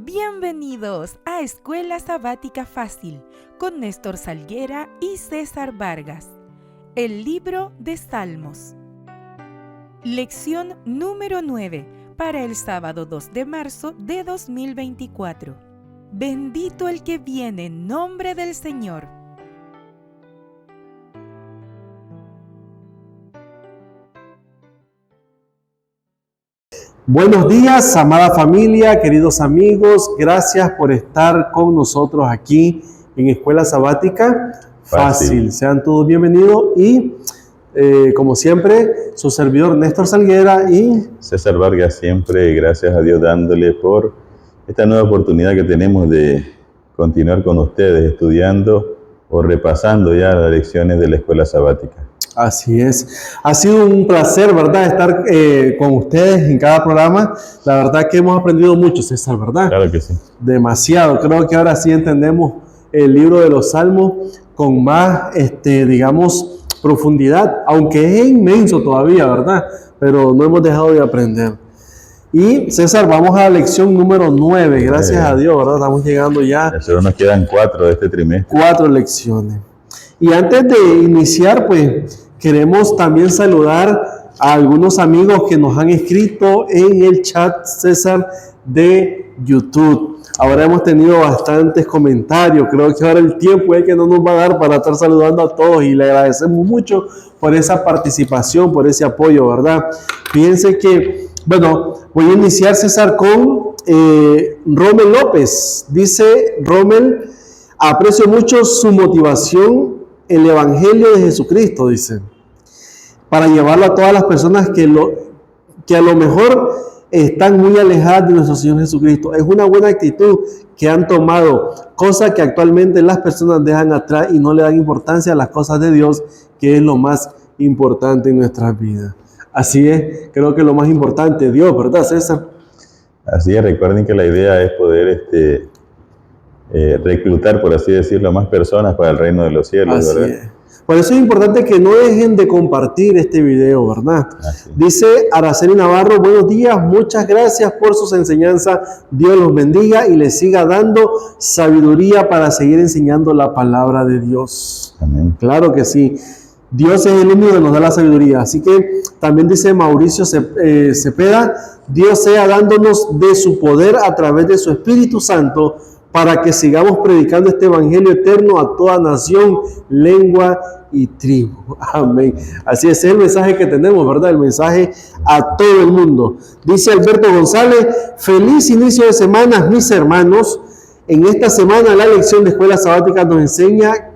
Bienvenidos a Escuela Sabática Fácil con Néstor Salguera y César Vargas. El libro de Salmos. Lección número 9 para el sábado 2 de marzo de 2024. Bendito el que viene en nombre del Señor. Buenos días, amada familia, queridos amigos. Gracias por estar con nosotros aquí en Escuela Sabática Fácil. Sean todos bienvenidos y, como siempre, su servidor Néstor Salguera y César Vargas, siempre gracias a Dios dándole por esta nueva oportunidad que tenemos de continuar con ustedes estudiando o repasando ya las lecciones de la Escuela Sabática. Así es. Ha sido un placer, ¿verdad?, estar con ustedes en cada programa. La verdad que hemos aprendido mucho, César, ¿verdad? Claro que sí. Demasiado. Creo que ahora sí entendemos el libro de los Salmos con más, digamos, profundidad, aunque es inmenso todavía, ¿verdad? Pero no hemos dejado de aprender. Y, César, vamos a la lección número 9. Gracias a Dios, ¿verdad? Estamos llegando ya. Solo nos quedan 4 de este trimestre. 4 lecciones. Y antes de iniciar, pues, queremos también saludar a algunos amigos que nos han escrito en el chat, César, de YouTube. Ahora hemos tenido bastantes comentarios. Creo que ahora el tiempo es que no nos va a dar para estar saludando a todos y le agradecemos mucho por esa participación, por ese apoyo, ¿verdad? Fíjense que, bueno, voy a iniciar, César, con Rommel López. Dice Rommel: aprecio mucho su motivación, el Evangelio de Jesucristo, dice, para llevarlo a todas las personas que a lo mejor están muy alejadas de nuestro Señor Jesucristo. Es una buena actitud que han tomado, cosa que actualmente las personas dejan atrás y no le dan importancia a las cosas de Dios, que es lo más importante en nuestras vidas. Así es, creo que lo más importante es Dios, ¿verdad, César? Así es, recuerden que la idea es poder reclutar, por así decirlo, a más personas para el reino de los cielos, así ¿verdad? Es. Por eso es importante que no dejen de compartir este video, ¿verdad? Dice Araceli Navarro: buenos días, muchas gracias por sus enseñanzas. Dios los bendiga y les siga dando sabiduría para seguir enseñando la palabra de Dios. Amén. Claro que sí. Dios es el único que nos da la sabiduría. Así que también dice Mauricio Cepeda: Dios sea dándonos de su poder a través de su Espíritu Santo, para que sigamos predicando este evangelio eterno a toda nación, lengua y tribu. Amén. Así es el mensaje que tenemos, ¿verdad? El mensaje a todo el mundo. Dice Alberto González: feliz inicio de semana, mis hermanos. En esta semana la lección de Escuela Sabática nos enseña, ¿verdad?,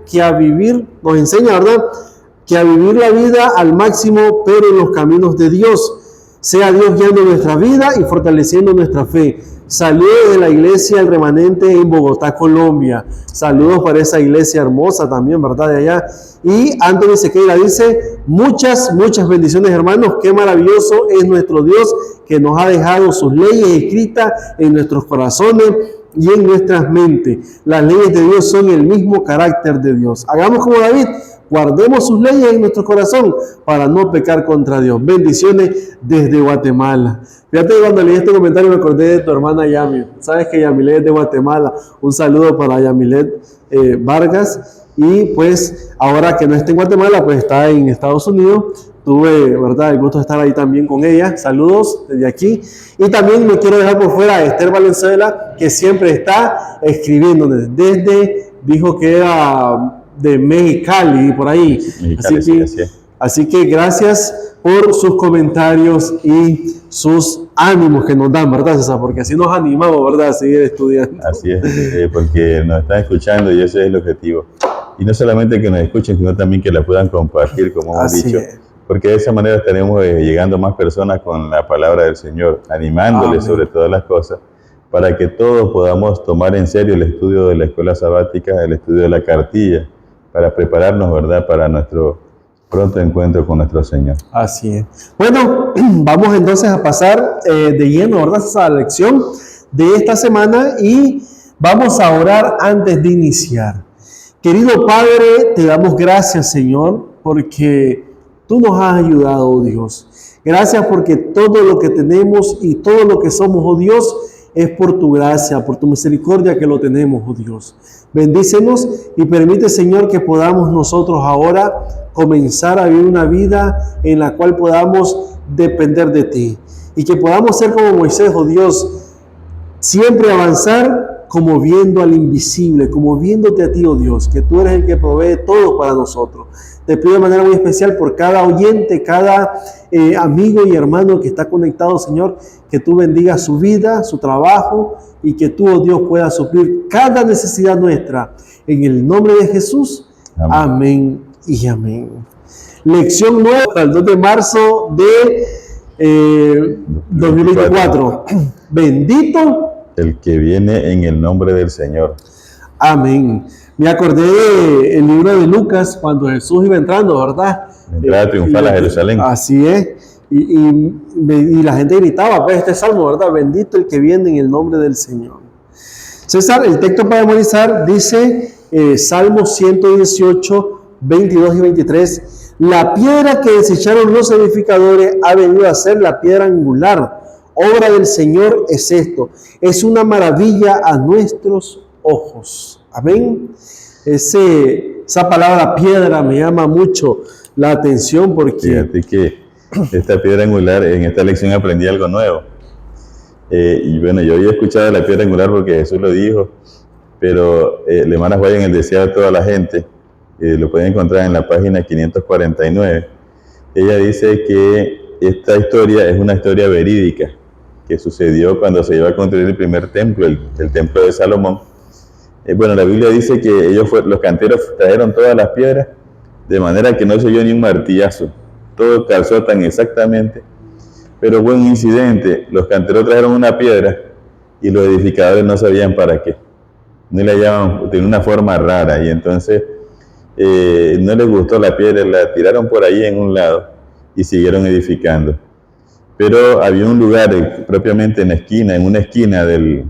que a vivir la vida al máximo, pero en los caminos de Dios. Sea Dios guiando nuestra vida y fortaleciendo nuestra fe. Saludos de la iglesia El Remanente en Bogotá, Colombia. Saludos para esa iglesia hermosa también, ¿verdad?, de allá. Y Anthony Sequeira dice: muchas bendiciones, hermanos. Qué maravilloso es nuestro Dios, que nos ha dejado sus leyes escritas en nuestros corazones y en nuestras mentes. Las leyes de Dios son el mismo carácter de Dios. Hagamos como David: guardemos sus leyes en nuestro corazón para no pecar contra Dios. Bendiciones desde Guatemala. Fíjate que cuando leí este comentario me acordé de tu hermana Yami. Sabes que Yamilet es de Guatemala. Un saludo para Yamilet Vargas. Y pues ahora que no está en Guatemala, pues está en Estados Unidos. Tuve, ¿verdad?, el gusto de estar ahí también con ella. Saludos desde aquí. Y también me quiero dejar por fuera a Esther Valenzuela, que siempre está escribiéndonos. Dijo que era de Mexicali, por ahí. Así que gracias por sus comentarios y sus ánimos que nos dan, ¿verdad, César? Porque así nos animamos, ¿verdad?, a seguir estudiando. Así es, porque nos están escuchando y ese es el objetivo. Y no solamente que nos escuchen, sino también que la puedan compartir, como hemos dicho. Porque de esa manera estaremos llegando a más personas con la palabra del Señor, animándoles sobre todas las cosas, para que todos podamos tomar en serio el estudio de la Escuela Sabática, el estudio de la cartilla, para prepararnos, ¿verdad?, para nuestro pronto encuentro con nuestro Señor. Así es. Bueno, vamos entonces a pasar de lleno, ¿verdad?, a la lección de esta semana y vamos a orar antes de iniciar. Querido Padre, te damos gracias, Señor, porque tú nos has ayudado, oh Dios. Gracias porque todo lo que tenemos y todo lo que somos, oh Dios, es por tu gracia, por tu misericordia que lo tenemos, oh Dios. Bendícenos y permite, Señor, que podamos nosotros ahora comenzar a vivir una vida en la cual podamos depender de ti. Y que podamos ser como Moisés, oh Dios, siempre avanzar como viendo al invisible, como viéndote a ti, oh Dios, que tú eres el que provee todo para nosotros. Te pido de manera muy especial por cada oyente, cada amigo y hermano que está conectado, Señor, que tú bendigas su vida, su trabajo y que tú, oh Dios, puedas suplir cada necesidad nuestra. En el nombre de Jesús, amén y amén. Lección nueva para el 2 de marzo de 2024. Bendito el que viene en el nombre del Señor. Amén. Me acordé del libro de Lucas cuando Jesús iba entrando, ¿verdad? Entrada triunfal a Jerusalén. Así es. Y la gente gritaba, pues, este salmo, ¿verdad? Bendito el que viene en el nombre del Señor. César, el texto para memorizar dice, Salmo 118, 22 y 23, la piedra que desecharon los edificadores ha venido a ser la piedra angular. Obra del Señor es esto. Es una maravilla a nuestros ojos. Amén. Esa palabra piedra me llama mucho la atención porque... Fíjate que esta piedra angular, en esta lección aprendí algo nuevo. Y bueno, yo había escuchado la piedra angular porque Jesús lo dijo, pero la hermana Juárez en el Deseado de toda la gente, lo pueden encontrar en la página 549. Ella dice que esta historia es una historia verídica que sucedió cuando se iba a construir el primer templo, el templo de Salomón. Bueno, la Biblia dice que los canteros trajeron todas las piedras de manera que no se oyó ni un martillazo. Todo calzó tan exactamente. Pero hubo un incidente. Los canteros trajeron una piedra y los edificadores no sabían para qué. No la llamaban, tenía una forma rara y entonces no les gustó la piedra, la tiraron por ahí en un lado y siguieron edificando. Pero había un lugar propiamente en la esquina, en una esquina del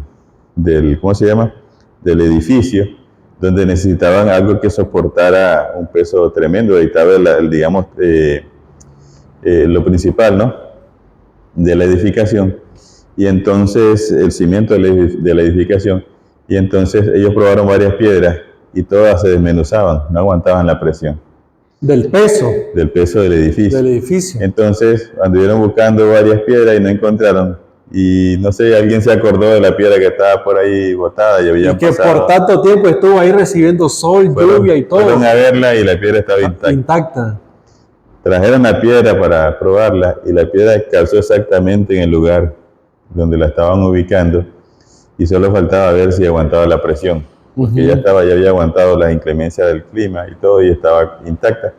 ¿cómo se llama? Del edificio, donde necesitaban algo que soportara un peso tremendo. Ahí estaba, digamos, lo principal, ¿no? De la edificación. Y entonces, el cimiento de la edificación. Y entonces ellos probaron varias piedras y todas se desmenuzaban, no aguantaban la presión. Del peso. Del peso del edificio. Del edificio. Entonces, anduvieron buscando varias piedras y no encontraron. Y no sé, alguien se acordó de la piedra que estaba por ahí botada y habían pasado. Por tanto tiempo estuvo ahí recibiendo sol, lluvia y todo. Fueron a verla y la piedra estaba intacta. Trajeron la piedra para probarla y la piedra calzó exactamente en el lugar donde la estaban ubicando y solo faltaba ver si aguantaba la presión, porque ya había aguantado las inclemencias del clima y todo y estaba intacta.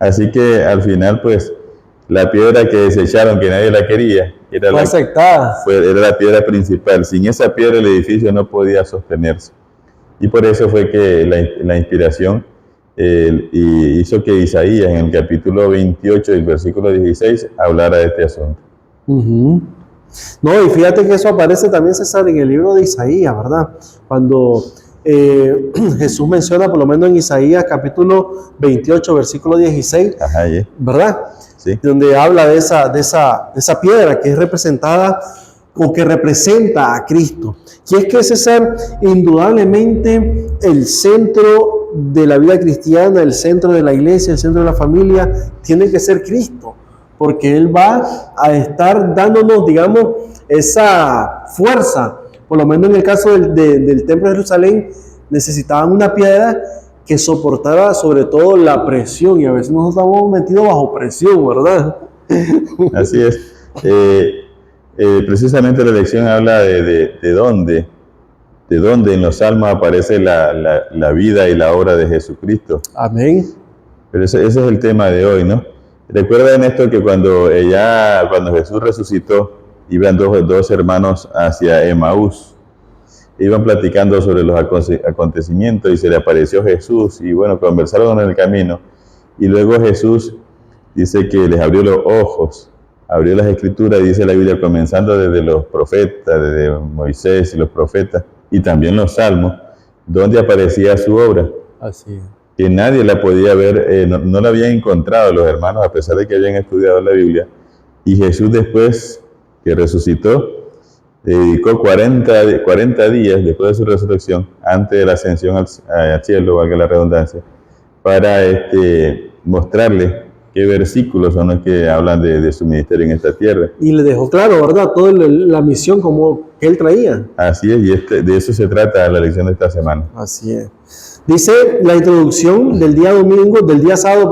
Así que al final, pues, la piedra que desecharon, que nadie la quería, era la piedra principal. Sin esa piedra el edificio no podía sostenerse. Y por eso fue que la inspiración hizo que Isaías, en el capítulo 28, del versículo 16, hablara de este asunto. No, y fíjate que eso aparece también, César, en el libro de Isaías, ¿verdad? Cuando Jesús menciona, por lo menos en Isaías, capítulo 28, versículo 16, ¿verdad? Sí. Donde habla de esa piedra que es representada o que representa a Cristo. Y es que César, indudablemente, el centro de la vida cristiana, el centro de la iglesia, el centro de la familia, tiene que ser Cristo, porque Él va a estar dándonos, digamos, esa fuerza. Por lo menos en el caso del templo de Jerusalén, necesitaban una piedra que soportara sobre todo la presión, y a veces nos estamos metidos bajo presión, ¿verdad? Así es. Precisamente la lección habla de dónde en los Salmos aparece la vida y la obra de Jesucristo. Amén. Pero ese es el tema de hoy, ¿no? Recuerden esto, que cuando Jesús resucitó, iban dos hermanos hacia Emaús. Iban platicando sobre los acontecimientos y se le apareció Jesús y bueno, conversaron en el camino. Y luego Jesús dice que les abrió los ojos, abrió las escrituras, dice la Biblia, comenzando desde los profetas, desde Moisés y los profetas, y también los salmos, donde aparecía su obra. Así es. Que nadie la podía ver, no la habían encontrado los hermanos, a pesar de que habían estudiado la Biblia. Y Jesús, después que resucitó, dedicó 40 días después de su resurrección, antes de la ascensión al cielo, valga la redundancia, para mostrarle qué versículos son los que hablan de su ministerio en esta tierra. Y le dejó claro, ¿verdad? Toda la misión como que él traía. Así es, y de eso se trata la lección de esta semana. Así es. Dice la introducción del día sábado,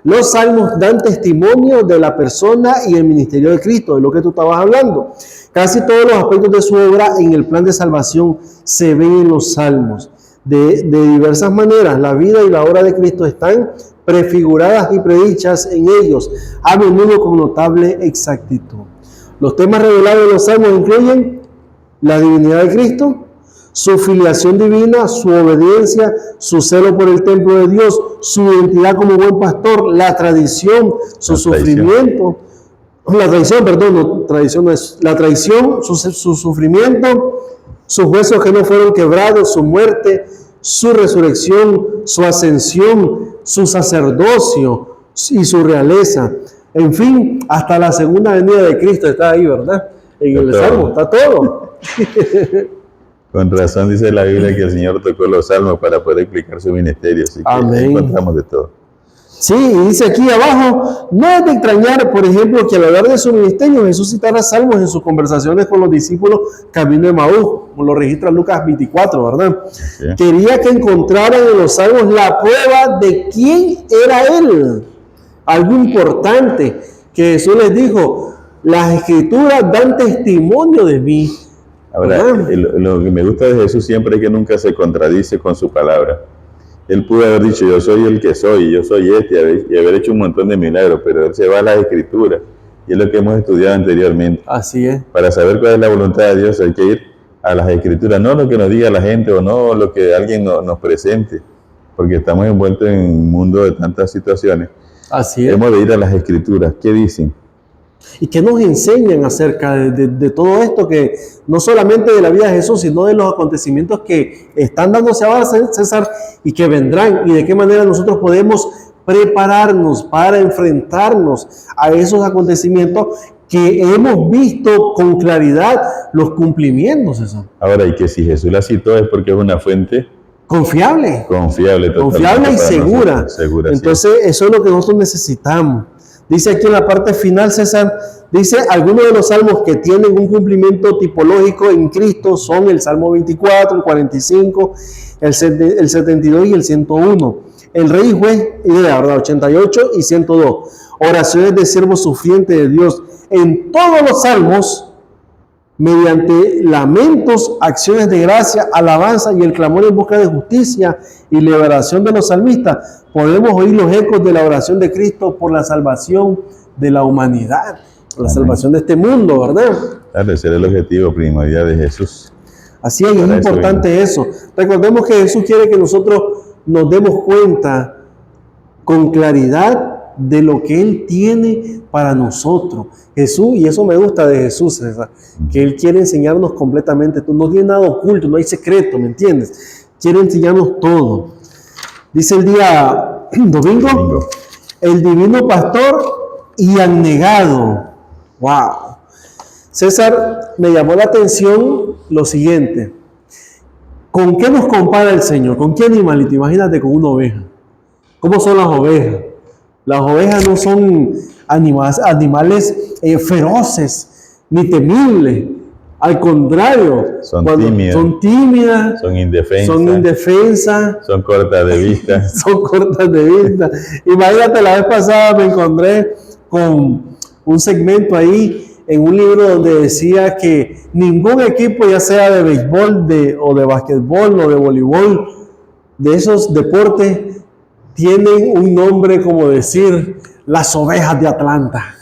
los salmos dan testimonio de la persona y el ministerio de Cristo, de lo que tú estabas hablando. Casi todos los aspectos de su obra en el plan de salvación se ven en los salmos. De diversas maneras, la vida y la obra de Cristo están prefiguradas y predichas en ellos, a menudo con notable exactitud. Los temas revelados en los salmos incluyen la divinidad de Cristo, su filiación divina, su obediencia, su celo por el templo de Dios, su identidad como buen pastor, la tradición, su sufrimiento, su sufrimiento, sus huesos que no fueron quebrados, su muerte, su resurrección, su ascensión, su sacerdocio y su realeza. En fin, hasta la segunda venida de Cristo está ahí, ¿verdad? En el Salmo, está todo. Con razón dice la Biblia que el Señor tocó los salmos para poder explicar su ministerio, así que ahí encontramos de todo. Sí, y dice aquí abajo, no es de extrañar, por ejemplo, que al hablar de su ministerio Jesús citara salmos en sus conversaciones con los discípulos camino de Maús, como lo registra Lucas 24, ¿verdad? Sí. Quería que encontraran en los salmos la prueba de quién era Él. Algo importante que Jesús les dijo, las Escrituras dan testimonio de mí. Ahora, lo que me gusta de Jesús siempre es que nunca se contradice con su palabra. Él pudo haber dicho, yo soy el que soy, yo soy y haber hecho un montón de milagros, pero Él se va a las Escrituras, y es lo que hemos estudiado anteriormente. Así es. Para saber cuál es la voluntad de Dios hay que ir a las Escrituras, no lo que nos diga la gente o no lo que alguien nos presente, porque estamos envueltos en un mundo de tantas situaciones. Así es. Hemos de ir a las Escrituras. ¿Qué dicen? Y que nos enseñan acerca de todo esto, que no solamente de la vida de Jesús, sino de los acontecimientos que están dándose ahora, César, y que vendrán, y de qué manera nosotros podemos prepararnos para enfrentarnos a esos acontecimientos que hemos visto con claridad los cumplimientos, César. Ahora, y que si Jesús la citó es porque es una fuente confiable y segura. Entonces, sí, eso es lo que nosotros necesitamos. Dice aquí en la parte final, César, dice, algunos de los salmos que tienen un cumplimiento tipológico en Cristo son el Salmo 24, el 45, el 72 y el 101. El Rey y Juez, la verdad, 88 y 102. Oraciones de siervo sufriente de Dios. En todos los salmos, mediante lamentos, acciones de gracia, alabanza y el clamor en busca de justicia y liberación de los salmistas, podemos oír los ecos de la oración de Cristo por la salvación de la humanidad, por la salvación de este mundo, ¿verdad? Claro, ese era el objetivo primordial de Jesús. Así es, es importante eso. Recordemos que Jesús quiere que nosotros nos demos cuenta con claridad de lo que Él tiene para nosotros. Jesús, y eso me gusta de Jesús, César, que Él quiere enseñarnos completamente. No tiene nada oculto, no hay secreto, ¿me entiendes? Quiere enseñarnos todo. Dice el día domingo, el divino pastor y abnegado. ¡Wow! César, me llamó la atención lo siguiente. ¿Con qué nos compara el Señor? ¿Con qué animalito? Imagínate con una oveja. ¿Cómo son las ovejas? Las ovejas no son animales feroces ni temibles. Al contrario, son tímidas, son indefensas, son cortas de vista. Son cortas de vista. Imagínate, la vez pasada me encontré con un segmento ahí en un libro donde decía que ningún equipo, ya sea de béisbol o de basquetbol o de voleibol, de esos deportes, tienen un nombre como decir las ovejas de Atlanta.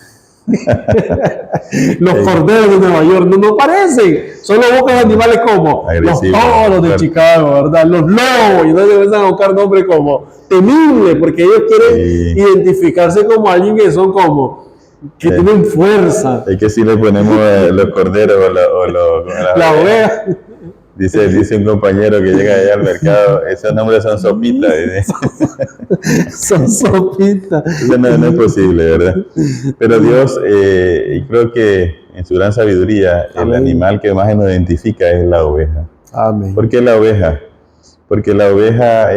Los corderos de Nueva York no parecen, son los pocos animales como los toros de Chicago, ¿verdad? Los lobos, y entonces empiezan a buscar nombres como temibles, porque ellos quieren identificarse como alguien que son como que tienen fuerza. Es que si le ponemos los corderos o la oveja. Dice un compañero que llega allá al mercado, esos nombres son sopitas. Son sopitas. Eso no es posible, ¿verdad? Pero Dios, creo que en su gran sabiduría, el animal que más nos identifica es la oveja. Amén. ¿Por qué la oveja? Porque la oveja,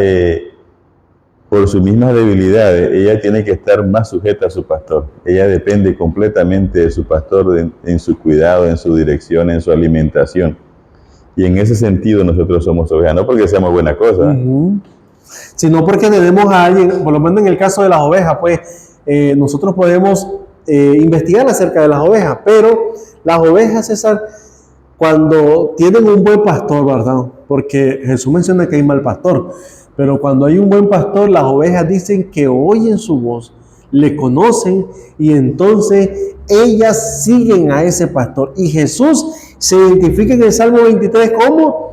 por sus mismas debilidades, ella tiene que estar más sujeta a su pastor. Ella depende completamente de su pastor en su cuidado, en su dirección, en su alimentación. Y en ese sentido nosotros somos ovejas, no porque seamos buena cosa, sino porque tenemos a alguien, por lo menos en el caso de las ovejas, pues nosotros podemos investigar acerca de las ovejas, pero las ovejas, César, cuando tienen un buen pastor, ¿verdad? Porque Jesús menciona que hay mal pastor, pero cuando hay un buen pastor, las ovejas dicen que oyen su voz, le conocen y entonces ellas siguen a ese pastor. Y Jesús se identifica en el Salmo 23 como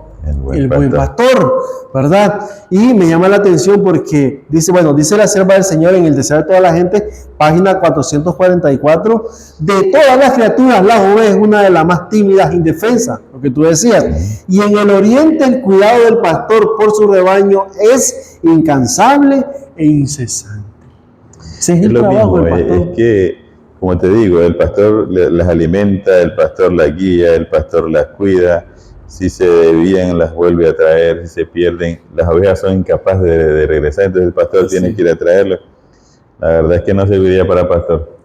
el buen pastor, ¿verdad? Y me llama la atención porque dice la sierva del Señor en el deseo de toda la gente, página 444, de todas las criaturas, la oveja es una de las más tímidas, indefensas, lo que tú decías. Y en el oriente el cuidado del pastor por su rebaño es incansable e incesante. Ese es el trabajo del pastor. Es que, como te digo, el pastor las alimenta, el pastor las guía, el pastor las cuida. Si se desvían, las vuelve a traer. Si se pierden, las ovejas son incapaces de regresar, entonces el pastor tiene que ir a traerlas. La verdad es que no serviría para pastor.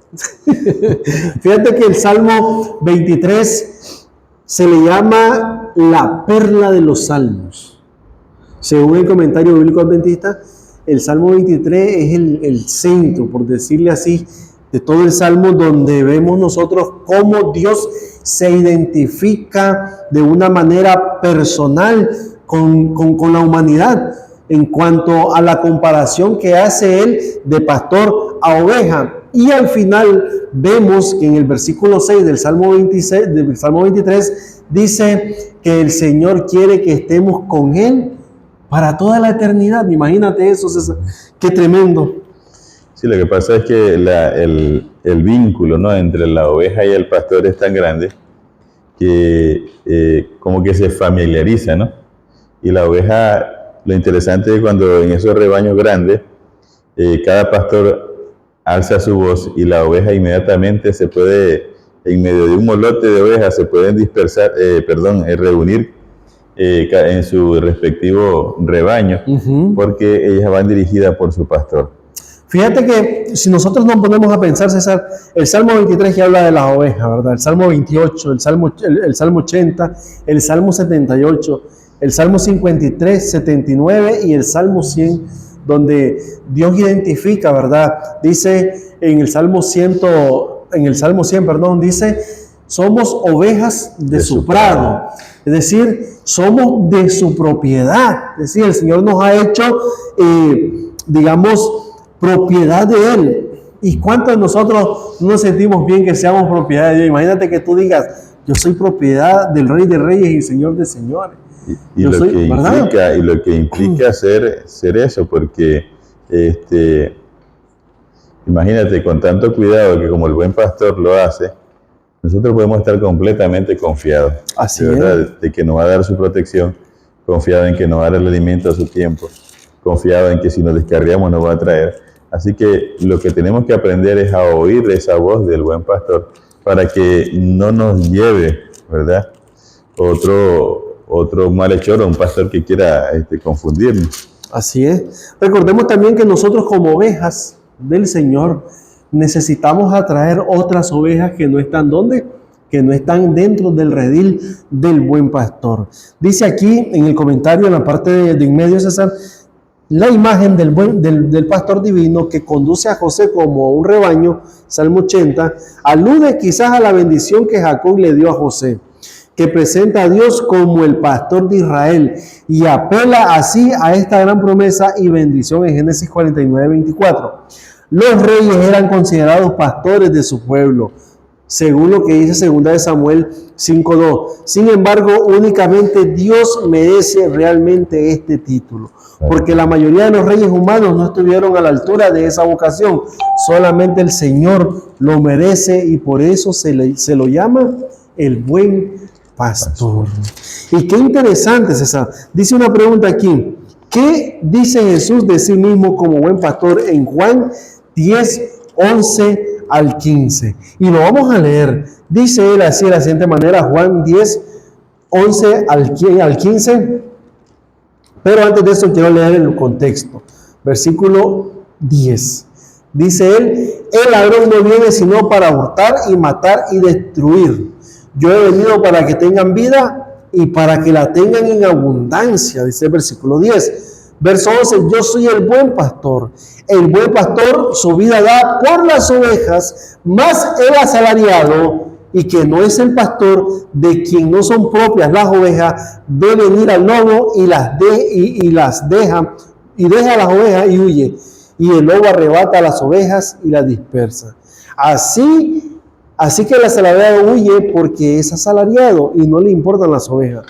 Fíjate que el Salmo 23 se le llama la perla de los salmos. Según el comentario bíblico adventista, el Salmo 23 es el centro, por decirle así, de todo el Salmo, donde vemos nosotros cómo Dios se identifica de una manera personal con la humanidad en cuanto a la comparación que hace él de pastor a oveja. Y al final vemos que en el versículo 6 del Salmo 23 dice que el Señor quiere que estemos con él para toda la eternidad. Imagínate eso, César. Qué tremendo. Sí, lo que pasa es que el vínculo, ¿no?, entre la oveja y el pastor es tan grande que como que se familiariza, ¿no? Y la oveja, lo interesante es cuando en esos rebaños grandes, cada pastor alza su voz y la oveja inmediatamente se puede, en medio de un molote de ovejas, se pueden reunir en su respectivo rebaño, porque ellas van dirigidas por su pastor. Fíjate que si nosotros nos ponemos a pensar, César, el Salmo 23 que habla de las ovejas, ¿verdad? El Salmo 28, el Salmo 80, el Salmo 78, el Salmo 53, 79 y el Salmo 100, donde Dios identifica, ¿verdad? Dice en el Salmo 100, dice, somos ovejas de su prado. Es decir, somos de su propiedad. Es decir, el Señor nos ha hecho, propiedad de Él. ¿Y cuántos de nosotros nos sentimos bien que seamos propiedad de Dios? Imagínate que tú digas, yo soy propiedad del Rey de Reyes y Señor de Señores. Y lo que implica ser eso, porque imagínate, con tanto cuidado que como el buen pastor lo hace, nosotros podemos estar completamente confiados. Así de verdad, de que nos va a dar su protección, confiado en que nos va a dar el alimento a su tiempo, confiado en que si nos descarriamos nos va a traer. Así que lo que tenemos que aprender es a oír esa voz del buen pastor para que no nos lleve, ¿verdad?, otro malhechor o un pastor que quiera confundirnos. Así es. Recordemos también que nosotros como ovejas del Señor necesitamos atraer otras ovejas que no están ¿dónde? Que no están dentro del redil del buen pastor. Dice aquí en el comentario, en la parte de en medio, César, la imagen del pastor divino que conduce a José como un rebaño, Salmo 80, alude quizás a la bendición que Jacob le dio a José, que presenta a Dios como el pastor de Israel y apela así a esta gran promesa y bendición en Génesis 49, 24. Los reyes eran considerados pastores de su pueblo, según lo que dice 2 Samuel 5:2. Sin embargo, únicamente Dios merece realmente este título, porque la mayoría de los reyes humanos no estuvieron a la altura de esa vocación. Solamente el Señor lo merece y por eso se lo llama el buen pastor. Y qué interesante, César. Dice una pregunta aquí. ¿Qué dice Jesús de sí mismo como buen pastor en Juan 10, 11 al 15? Y lo vamos a leer. Dice él así de la siguiente manera, Juan 10, 11 al 15. Pero antes de eso quiero leer el contexto. Versículo 10. Dice él, el ladrón no viene sino para hurtar y matar y destruir. Yo he venido para que tengan vida y para que la tengan en abundancia, dice el versículo 10. Verso 11, yo soy el buen pastor. El buen pastor su vida da por las ovejas, mas el asalariado, y que no es el pastor, de quien no son propias las ovejas, ve venir al lobo y deja las ovejas y huye. Y el lobo arrebata a las ovejas y las dispersa. Así que el asalariado huye porque es asalariado y no le importan las ovejas.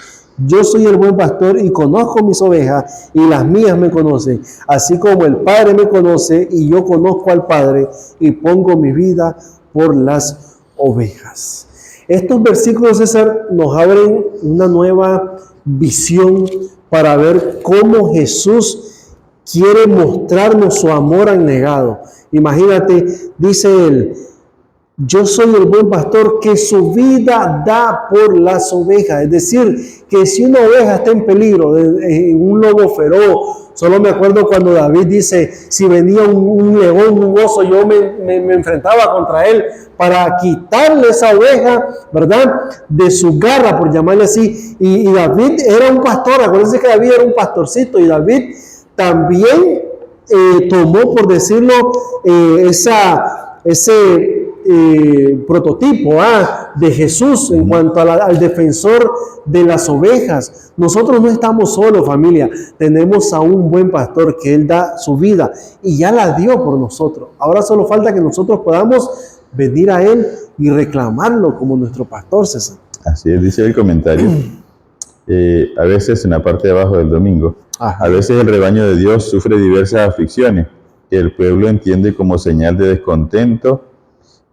Yo soy el buen pastor y conozco mis ovejas y las mías me conocen, así como el Padre me conoce y yo conozco al Padre y pongo mi vida por las ovejas. Estos versículos, César, nos abren una nueva visión para ver cómo Jesús quiere mostrarnos su amor abnegado. Imagínate, dice él, yo soy el buen pastor que su vida da por las ovejas. Es decir, que si una oveja está en peligro, un lobo feroz, solo me acuerdo cuando David dice, si venía un león, un oso, yo me enfrentaba contra él para quitarle esa oveja, ¿verdad? De su garra, por llamarle así. Y David era un pastor, acuérdense que David era un pastorcito, y David también tomó, por decirlo, ese prototipo de Jesús en cuanto al defensor de las ovejas. Nosotros no estamos solos, familia. Tenemos a un buen pastor que Él da su vida y ya la dio por nosotros. Ahora solo falta que nosotros podamos venir a Él y reclamarlo como nuestro pastor, César. Así es, dice el comentario. A veces en la parte de abajo del domingo, a veces el rebaño de Dios sufre diversas aflicciones que el pueblo entiende como señal de descontento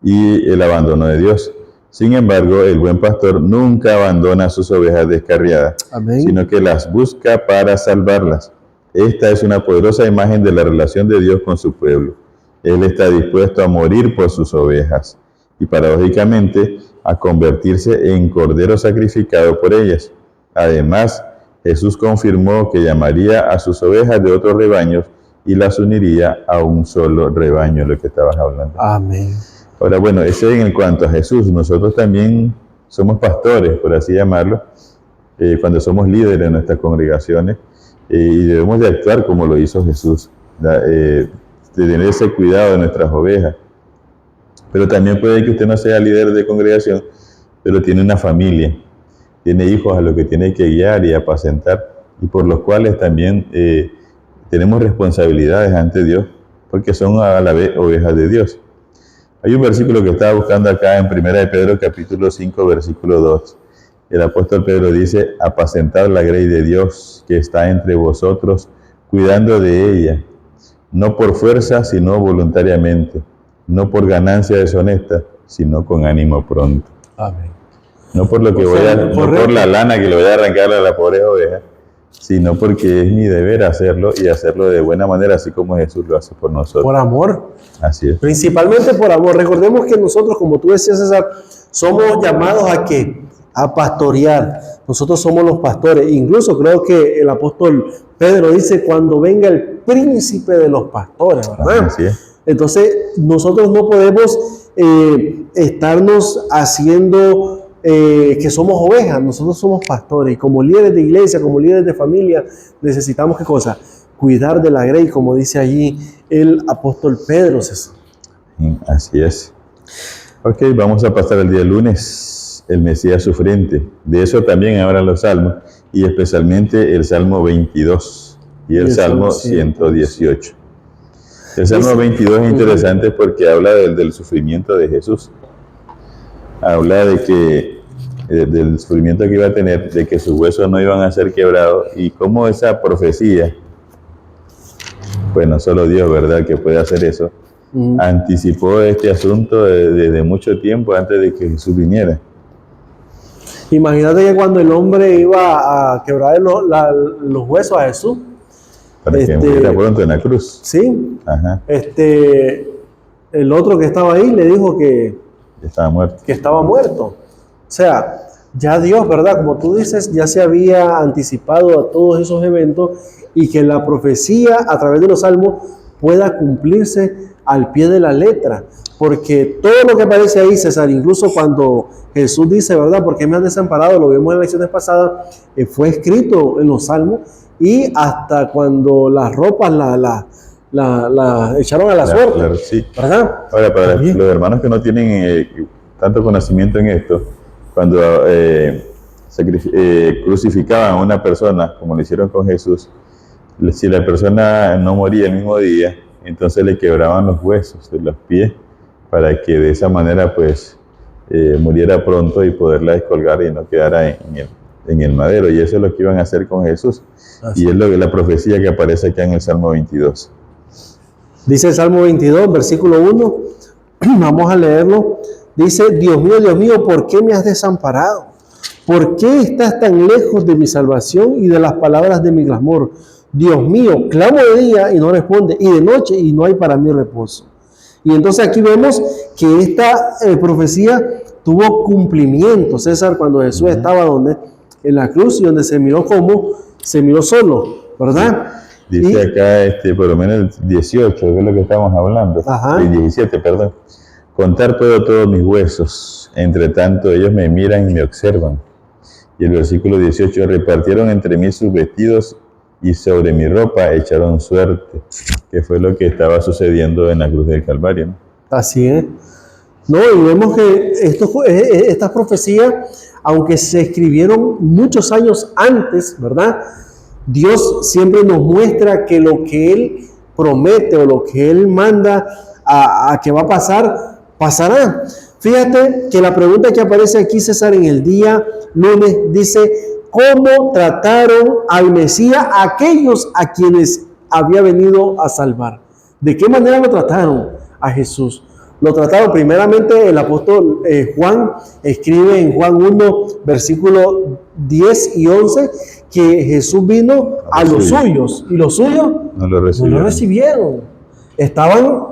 y el abandono de Dios. Sin embargo, el buen pastor nunca abandona a sus ovejas descarriadas, sino que las busca para salvarlas. Esta es una poderosa imagen de la relación de Dios con su pueblo. Él está dispuesto a morir por sus ovejas y, paradójicamente, a convertirse en cordero sacrificado por ellas. Además, Jesús confirmó que llamaría a sus ovejas de otros rebaños y las uniría a un solo rebaño, lo que estabas hablando. Amén. Ahora, bueno, eso en cuanto a Jesús. Nosotros también somos pastores, por así llamarlo, cuando somos líderes de nuestras congregaciones, y debemos de actuar como lo hizo Jesús, de tener ese cuidado de nuestras ovejas. Pero también puede que usted no sea líder de congregación, pero tiene una familia, tiene hijos a los que tiene que guiar y apacentar, y por los cuales también tenemos responsabilidades ante Dios, porque son a la vez ovejas de Dios. Hay un versículo que estaba buscando acá en 1 de Pedro capítulo 5, versículo 2. El apóstol Pedro dice, apacentad la grey de Dios que está entre vosotros, cuidando de ella, no por fuerza, sino voluntariamente, no por ganancia deshonesta, sino con ánimo pronto. Amén. No por lo que no por la lana que le voy a arrancar a la pobre oveja, sino porque es mi deber hacerlo y hacerlo de buena manera, así como Jesús lo hace por nosotros. Por amor. Así es. Principalmente por amor. Recordemos que nosotros, como tú decías, César, somos llamados ¿a qué? A pastorear. Nosotros somos los pastores. Incluso creo que el apóstol Pedro dice, cuando venga el príncipe de los pastores, ¿verdad? Así es. Entonces, nosotros no podemos estarnos haciendo que somos ovejas. Nosotros somos pastores. Y como líderes de iglesia, como líderes de familia, necesitamos, ¿qué cosa? Cuidar de la grey, como dice allí el apóstol Pedro, César. Así es. Ok, vamos a pasar el día lunes, el Mesías sufriente. De eso también hablan los salmos, y especialmente el Salmo 22 y el Salmo 118. El Salmo 22 es interesante porque habla del sufrimiento de Jesús. Habla de que del sufrimiento que iba a tener, de que sus huesos no iban a ser quebrados, y cómo esa profecía, bueno, solo Dios, ¿verdad?, que puede hacer eso, anticipó este asunto desde mucho tiempo antes de que Jesús viniera. Imagínate que cuando el hombre iba a quebrar los huesos a Jesús, Para que muriera pronto en la cruz. Sí. Ajá. El otro que estaba ahí le dijo que estaba muerto. Que estaba muerto. O sea, ya Dios, ¿verdad? Como tú dices, ya se había anticipado a todos esos eventos y que la profecía a través de los salmos pueda cumplirse al pie de la letra. Porque todo lo que aparece ahí, César, incluso cuando Jesús dice, ¿verdad? ¿Por qué me han desamparado? Lo vimos en lecciones pasadas, fue escrito en los salmos y hasta cuando las ropas la echaron a la suerte, sí. ¿verdad? Ahora, para los hermanos que no tienen tanto conocimiento en esto, cuando crucificaban a una persona, como lo hicieron con Jesús, si la persona no moría el mismo día, entonces le quebraban los huesos de los pies para que de esa manera pues muriera pronto y poderla descolgar y no quedara en el madero. Y eso es lo que iban a hacer con Jesús. Y es la profecía que aparece acá en el Salmo 22. Dice el Salmo 22, versículo 1, vamos a leerlo. Dice, Dios mío, ¿por qué me has desamparado? ¿Por qué estás tan lejos de mi salvación y de las palabras de mi clamor? Dios mío, clamo de día y no responde, y de noche y no hay para mí reposo. Y entonces aquí vemos que esta profecía tuvo cumplimiento, César, cuando Jesús estaba en la cruz y donde se miró solo, ¿verdad? Dice acá, por lo menos el 18, que es lo que estamos hablando. Ajá. El 17, perdón. Contar todos mis huesos, entre tanto ellos me miran y me observan. Y el versículo 18, repartieron entre mí sus vestidos y sobre mi ropa echaron suerte, que fue lo que estaba sucediendo en la cruz del Calvario, ¿no? Así es. No, y vemos que estas profecías, aunque se escribieron muchos años antes, ¿verdad? Dios siempre nos muestra que lo que Él promete o lo que Él manda a que va a pasar, pasará. Fíjate que la pregunta que aparece aquí, César, en el día lunes, dice, ¿cómo trataron al Mesías aquellos a quienes había venido a salvar? ¿De qué manera lo trataron a Jesús? Lo trataron primeramente, el apóstol Juan escribe en Juan 1, versículo 10 y 11, que Jesús vino a los suyos y los suyos no lo recibieron. Estaban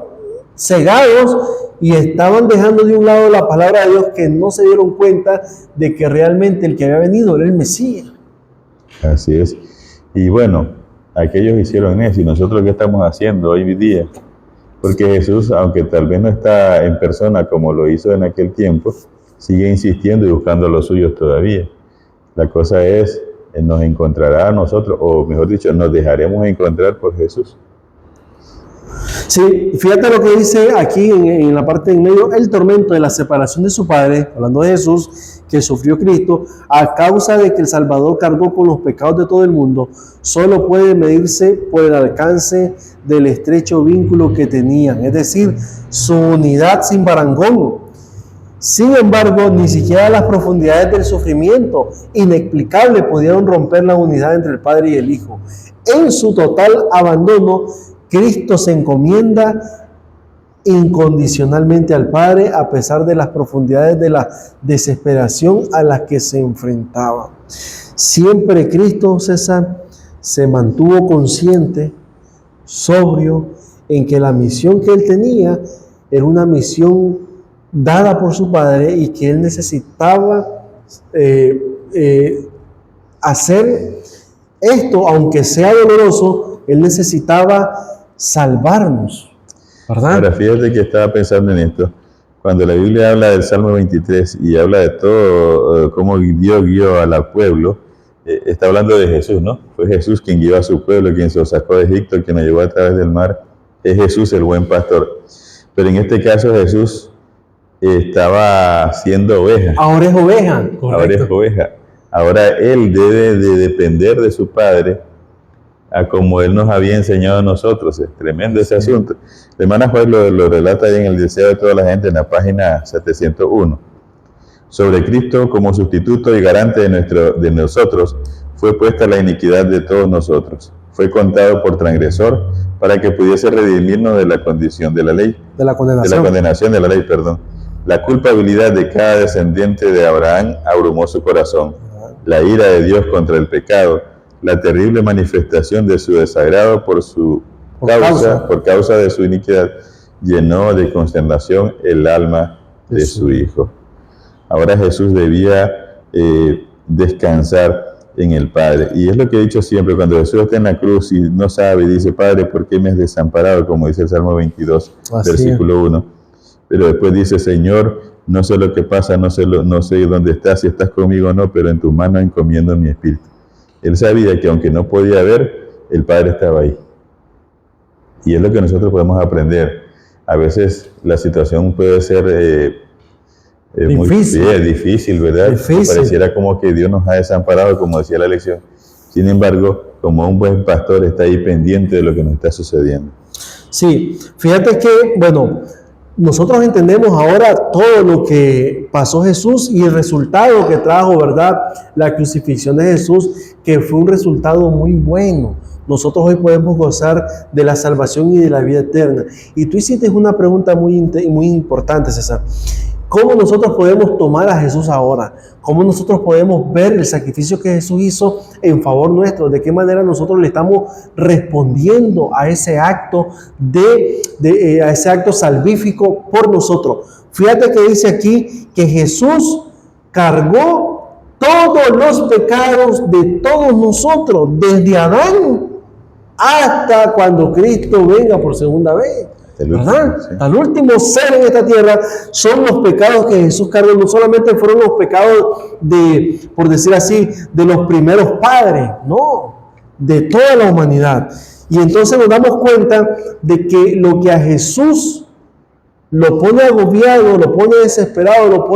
cegados y estaban dejando de un lado la palabra de Dios, que no se dieron cuenta de que realmente el que había venido era el Mesías. Así es. Y bueno, aquellos hicieron eso, y nosotros ¿qué estamos haciendo hoy día? Porque Jesús, aunque tal vez no está en persona como lo hizo en aquel tiempo, sigue insistiendo y buscando a los suyos todavía. La cosa es, nos encontrará a nosotros, o mejor dicho, nos dejaremos encontrar por Jesús. Sí, fíjate lo que dice aquí en la parte en medio, el tormento de la separación de su Padre, hablando de Jesús, que sufrió Cristo, a causa de que el Salvador cargó con los pecados de todo el mundo, solo puede medirse por el alcance del estrecho vínculo que tenían, es decir, su unidad sin parangón. Sin embargo, ni siquiera las profundidades del sufrimiento inexplicable pudieron romper la unidad entre el Padre y el Hijo. En su total abandono, Cristo se encomienda incondicionalmente al Padre a pesar de las profundidades de la desesperación a las que se enfrentaba. Siempre Cristo, César, se mantuvo consciente, sobrio, en que la misión que él tenía era una misión dada por su Padre y que él necesitaba hacer esto, aunque sea doloroso, él necesitaba salvarnos, ¿verdad? Ahora, fíjate que estaba pensando en esto. Cuando la Biblia habla del Salmo 23 y habla de todo, cómo Dios guió al pueblo, está hablando de Jesús, ¿no? Fue Jesús quien guió a su pueblo, quien se lo sacó de Egipto, quien lo llevó a través del mar. Es Jesús el buen pastor. Pero en este caso Jesús estaba siendo oveja. Ahora es oveja. Correcto. Ahora es oveja. Ahora él debe de depender de su Padre, a como él nos había enseñado a nosotros. Es tremendo ese asunto. La hermana Juan lo relata ahí en El deseo de toda la gente, en la página 701. Sobre Cristo como sustituto y garante de nosotros, fue puesta la iniquidad de todos nosotros. Fue contado por transgresor para que pudiese redimirnos de la condición de la ley. De la condenación. De la condenación de la ley, perdón. La culpabilidad de cada descendiente de Abraham abrumó su corazón. La ira de Dios contra el pecado, la terrible manifestación de su desagrado por causa de su iniquidad, llenó de consternación el alma de su Hijo. Ahora Jesús debía descansar en el Padre. Y es lo que he dicho siempre, cuando Jesús está en la cruz y no sabe, dice, Padre, ¿por qué me has desamparado? Como dice el Salmo 22, versículo 1. Pero después dice, Señor, no sé lo que pasa, no sé dónde estás, si estás conmigo o no, pero en tu mano encomiendo mi espíritu. Él sabía que aunque no podía ver, el Padre estaba ahí. Y es lo que nosotros podemos aprender. A veces la situación puede ser muy difícil, ¿verdad? Difícil. Pareciera como que Dios nos ha desamparado, como decía la lección. Sin embargo, como un buen pastor está ahí pendiente de lo que nos está sucediendo. Sí, fíjate que, bueno, nosotros entendemos ahora todo lo que pasó Jesús y el resultado que trajo, ¿verdad? La crucifixión de Jesús, que fue un resultado muy bueno. Nosotros hoy podemos gozar de la salvación y de la vida eterna. Y tú hiciste una pregunta muy importante, César. ¿Cómo nosotros podemos tomar a Jesús ahora? ¿Cómo nosotros podemos ver el sacrificio que Jesús hizo en favor nuestro? ¿De qué manera nosotros le estamos respondiendo a ese acto a ese acto salvífico por nosotros? Fíjate que dice aquí que Jesús cargó todos los pecados de todos nosotros, desde Adán hasta cuando Cristo venga por segunda vez. ¿Verdad? Sí. Al último ser en esta tierra son los pecados que Jesús cargó. No solamente fueron los pecados por decir así, de los primeros padres, no, de toda la humanidad. Y entonces nos damos cuenta de que lo que a Jesús lo pone agobiado, lo pone desesperado,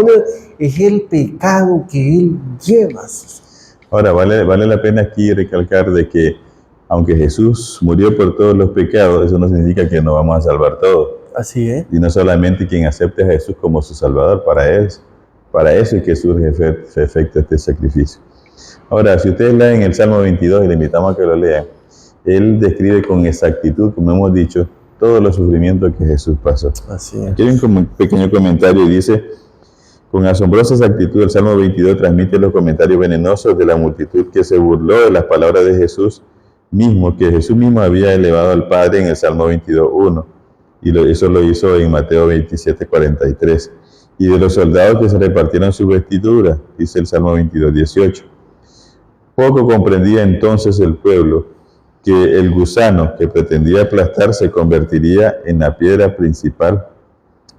es el pecado que Él lleva. Ahora, vale la pena aquí recalcar de que aunque Jesús murió por todos los pecados, eso no significa que nos vamos a salvar todos. Así es. Y no solamente quien acepte a Jesús como su Salvador, para eso es que surge efecto este sacrificio. Ahora, si ustedes leen el Salmo 22, y le invitamos a que lo lean, él describe con exactitud, como hemos dicho, todos los sufrimientos que Jesús pasó. Así es. Aquí hay un pequeño comentario y dice, con asombrosa exactitud el Salmo 22 transmite los comentarios venenosos de la multitud que se burló de las palabras de Jesús, que Jesús mismo había elevado al Padre en el Salmo 22:1, y eso lo hizo en Mateo 27:43, y de los soldados que se repartieron sus vestiduras, dice el Salmo 22:18. Poco comprendía entonces el pueblo que el gusano que pretendía aplastar se convertiría en la piedra principal,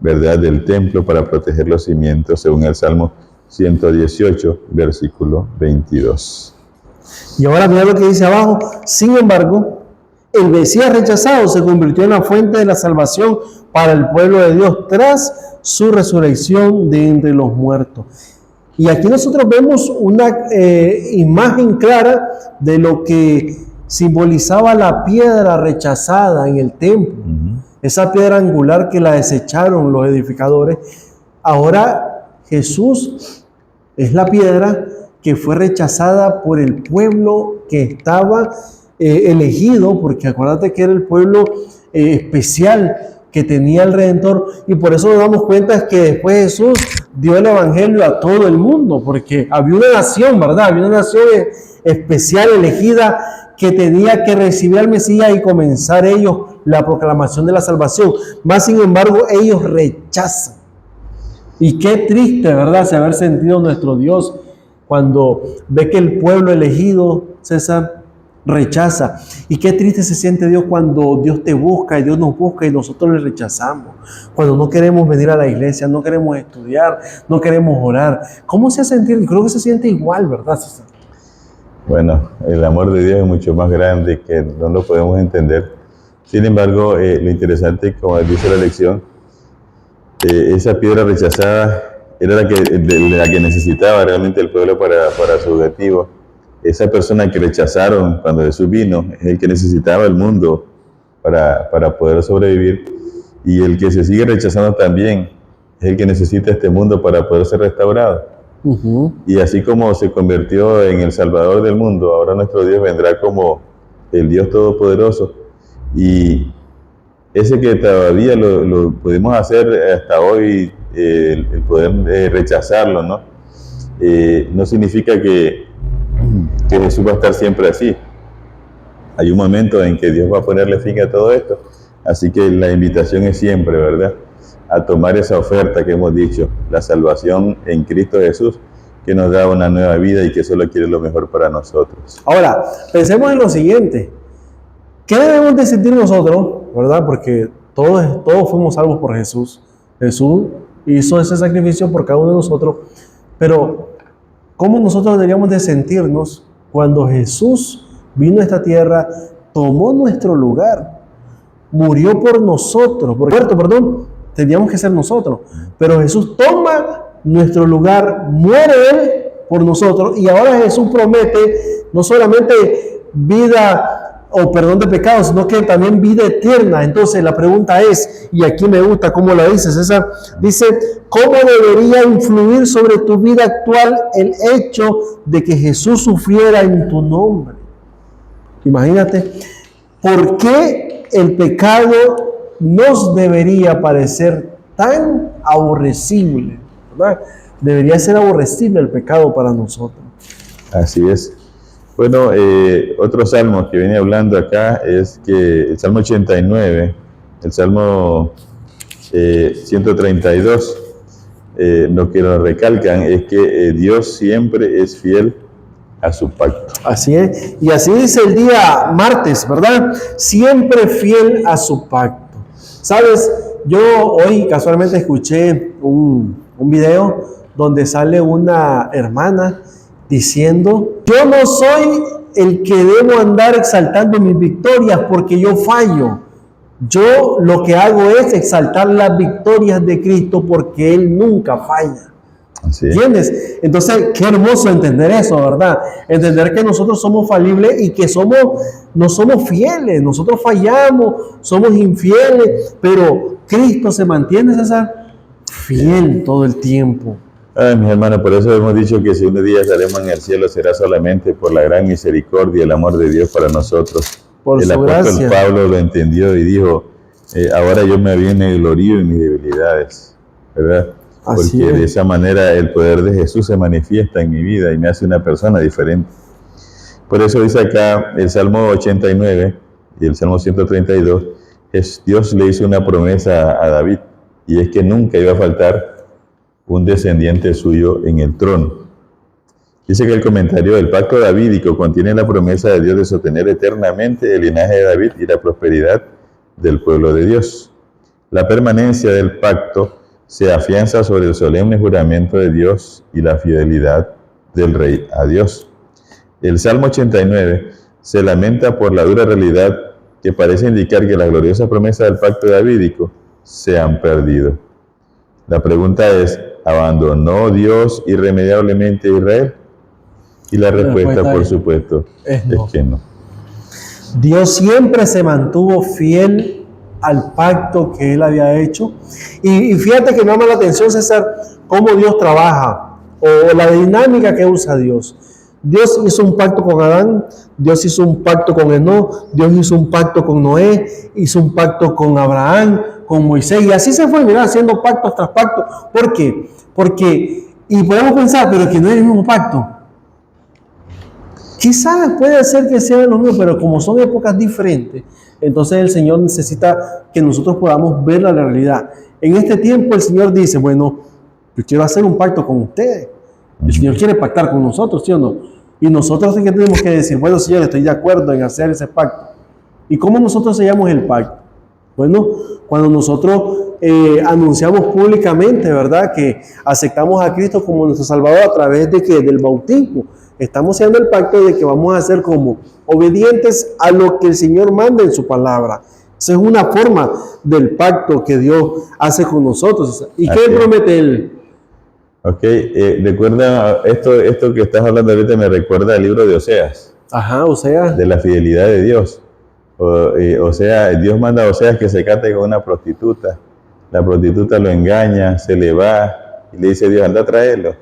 ¿verdad?, del templo para proteger los cimientos, según el Salmo 118, versículo 22. Y ahora mira lo que dice abajo. Sin embargo, el Mesías rechazado se convirtió en la fuente de la salvación para el pueblo de Dios tras su resurrección de entre los muertos. Y aquí nosotros vemos una imagen clara de lo que simbolizaba la piedra rechazada en el templo. Esa piedra angular que la desecharon los edificadores. Ahora Jesús es la piedra que fue rechazada por el pueblo que estaba elegido, porque acuérdate que era el pueblo especial que tenía el Redentor, y por eso nos damos cuenta que después Jesús dio el Evangelio a todo el mundo, porque había una nación, ¿verdad? Había una nación especial, elegida, que tenía que recibir al Mesías y comenzar ellos la proclamación de la salvación. Más sin embargo, ellos rechazan. Y qué triste, ¿verdad?, se haber sentido nuestro Dios cuando ve que el pueblo elegido, César, rechaza. Y qué triste se siente Dios cuando Dios te busca y Dios nos busca y nosotros le rechazamos. Cuando no queremos venir a la iglesia, no queremos estudiar, no queremos orar. ¿Cómo se ha sentido? Creo que se siente igual, ¿verdad, César? Bueno, el amor de Dios es mucho más grande que no lo podemos entender. Sin embargo, lo interesante, como dice la lección, esa piedra rechazada era la que necesitaba realmente el pueblo para su objetivo. Esa persona que rechazaron cuando Jesús vino es el que necesitaba el mundo para poder sobrevivir, y el que se sigue rechazando también es el que necesita este mundo para poder ser restaurado. Y así como se convirtió en el Salvador del mundo, ahora nuestro Dios vendrá como el Dios Todopoderoso, y ese que todavía lo podemos hacer hasta hoy el poder rechazarlo, ¿no? No significa que Jesús va a estar siempre así. Hay un momento en que Dios va a ponerle fin a todo esto. Así que la invitación es siempre, ¿verdad?, a tomar esa oferta que hemos dicho, la salvación en Cristo Jesús, que nos da una nueva vida y que solo quiere lo mejor para nosotros. Ahora, pensemos en lo siguiente. ¿Qué debemos de sentir nosotros, verdad? Porque todos fuimos salvos por Jesús. Jesús hizo ese sacrificio por cada uno de nosotros. Pero, ¿cómo nosotros deberíamos de sentirnos cuando Jesús vino a esta tierra, tomó nuestro lugar, murió por nosotros? Teníamos que ser nosotros. Pero Jesús toma nuestro lugar, muere Él por nosotros, y ahora Jesús promete no solamente vida o perdón de pecados, sino que también vida eterna. Entonces la pregunta es, y aquí me gusta cómo lo dice César, dice, ¿cómo debería influir sobre tu vida actual el hecho de que Jesús sufriera en tu nombre? Imagínate, ¿por qué el pecado nos debería parecer tan aborrecible, ¿verdad? Debería ser aborrecible el pecado para nosotros. Así es. Bueno, otro salmo que viene hablando acá es que el Salmo 89, el Salmo 132, lo que nos recalcan es que Dios siempre es fiel a su pacto. Así es, y así dice el día martes, ¿verdad? Siempre fiel a su pacto. ¿Sabes? Yo hoy casualmente escuché un video donde sale una hermana diciendo, yo no soy el que debo andar exaltando mis victorias porque yo fallo. Yo lo que hago es exaltar las victorias de Cristo porque Él nunca falla. ¿Entiendes? Entonces, qué hermoso entender eso, ¿verdad? Entender que nosotros somos falibles y que no somos fieles, nosotros fallamos, somos infieles, pero Cristo se mantiene, César, fiel todo el tiempo. Ay, mis hermanos, por eso hemos dicho que si un día estaremos en el cielo será solamente por la gran misericordia y el amor de Dios para nosotros. Por el su apóstol gracia. Pablo lo entendió y dijo, ahora yo me viene glorío en mis debilidades, ¿verdad? Así Porque es. de esa manera el poder de Jesús se manifiesta en mi vida y me hace una persona diferente. Por eso dice acá el Salmo 89 y el Salmo 132, Dios le hizo una promesa a David, y es que nunca iba a faltar un descendiente suyo en el trono. Dice que el comentario del pacto davídico contiene la promesa de Dios de sostener eternamente el linaje de David y la prosperidad del pueblo de Dios. La permanencia del pacto se afianza sobre el solemne juramento de Dios y la fidelidad del rey a Dios. El Salmo 89 se lamenta por la dura realidad que parece indicar que las gloriosas promesas del pacto davídico se han perdido. La pregunta es, ¿abandonó Dios irremediablemente a Israel? Y la respuesta, por supuesto, es que no. Dios siempre se mantuvo fiel al pacto que Él había hecho. Y fíjate que me llama la atención, César, cómo Dios trabaja, o la dinámica que usa Dios. Dios hizo un pacto con Adán, Dios hizo un pacto con Enoc, Dios hizo un pacto con Noé, hizo un pacto con Abraham, con Moisés, y así se fue, mira, haciendo pactos tras pactos. ¿Por qué? Porque, y podemos pensar, pero que no es el mismo pacto. Quizás puede ser que sean los mismos, pero como son épocas diferentes, entonces el Señor necesita que nosotros podamos ver la realidad. En este tiempo el Señor dice, bueno, yo quiero hacer un pacto con ustedes. El Señor quiere pactar con nosotros, ¿sí o no? Y nosotros es que tenemos que decir, bueno, Señor, estoy de acuerdo en hacer ese pacto. ¿Y cómo nosotros sellamos el pacto? Bueno, cuando nosotros anunciamos públicamente, ¿verdad?, que aceptamos a Cristo como nuestro Salvador a través de que del bautismo. Estamos haciendo el pacto de que vamos a ser como obedientes a lo que el Señor manda en su palabra. Esa es una forma del pacto que Dios hace con nosotros. ¿Y qué promete Él? Ok, recuerda, esto que estás hablando ahorita me recuerda al libro de Oseas. Ajá, Oseas. De la fidelidad de Dios. O sea, Dios manda a Oseas que se cate con una prostituta. La prostituta lo engaña, se le va y le dice a Dios, anda a traerlo.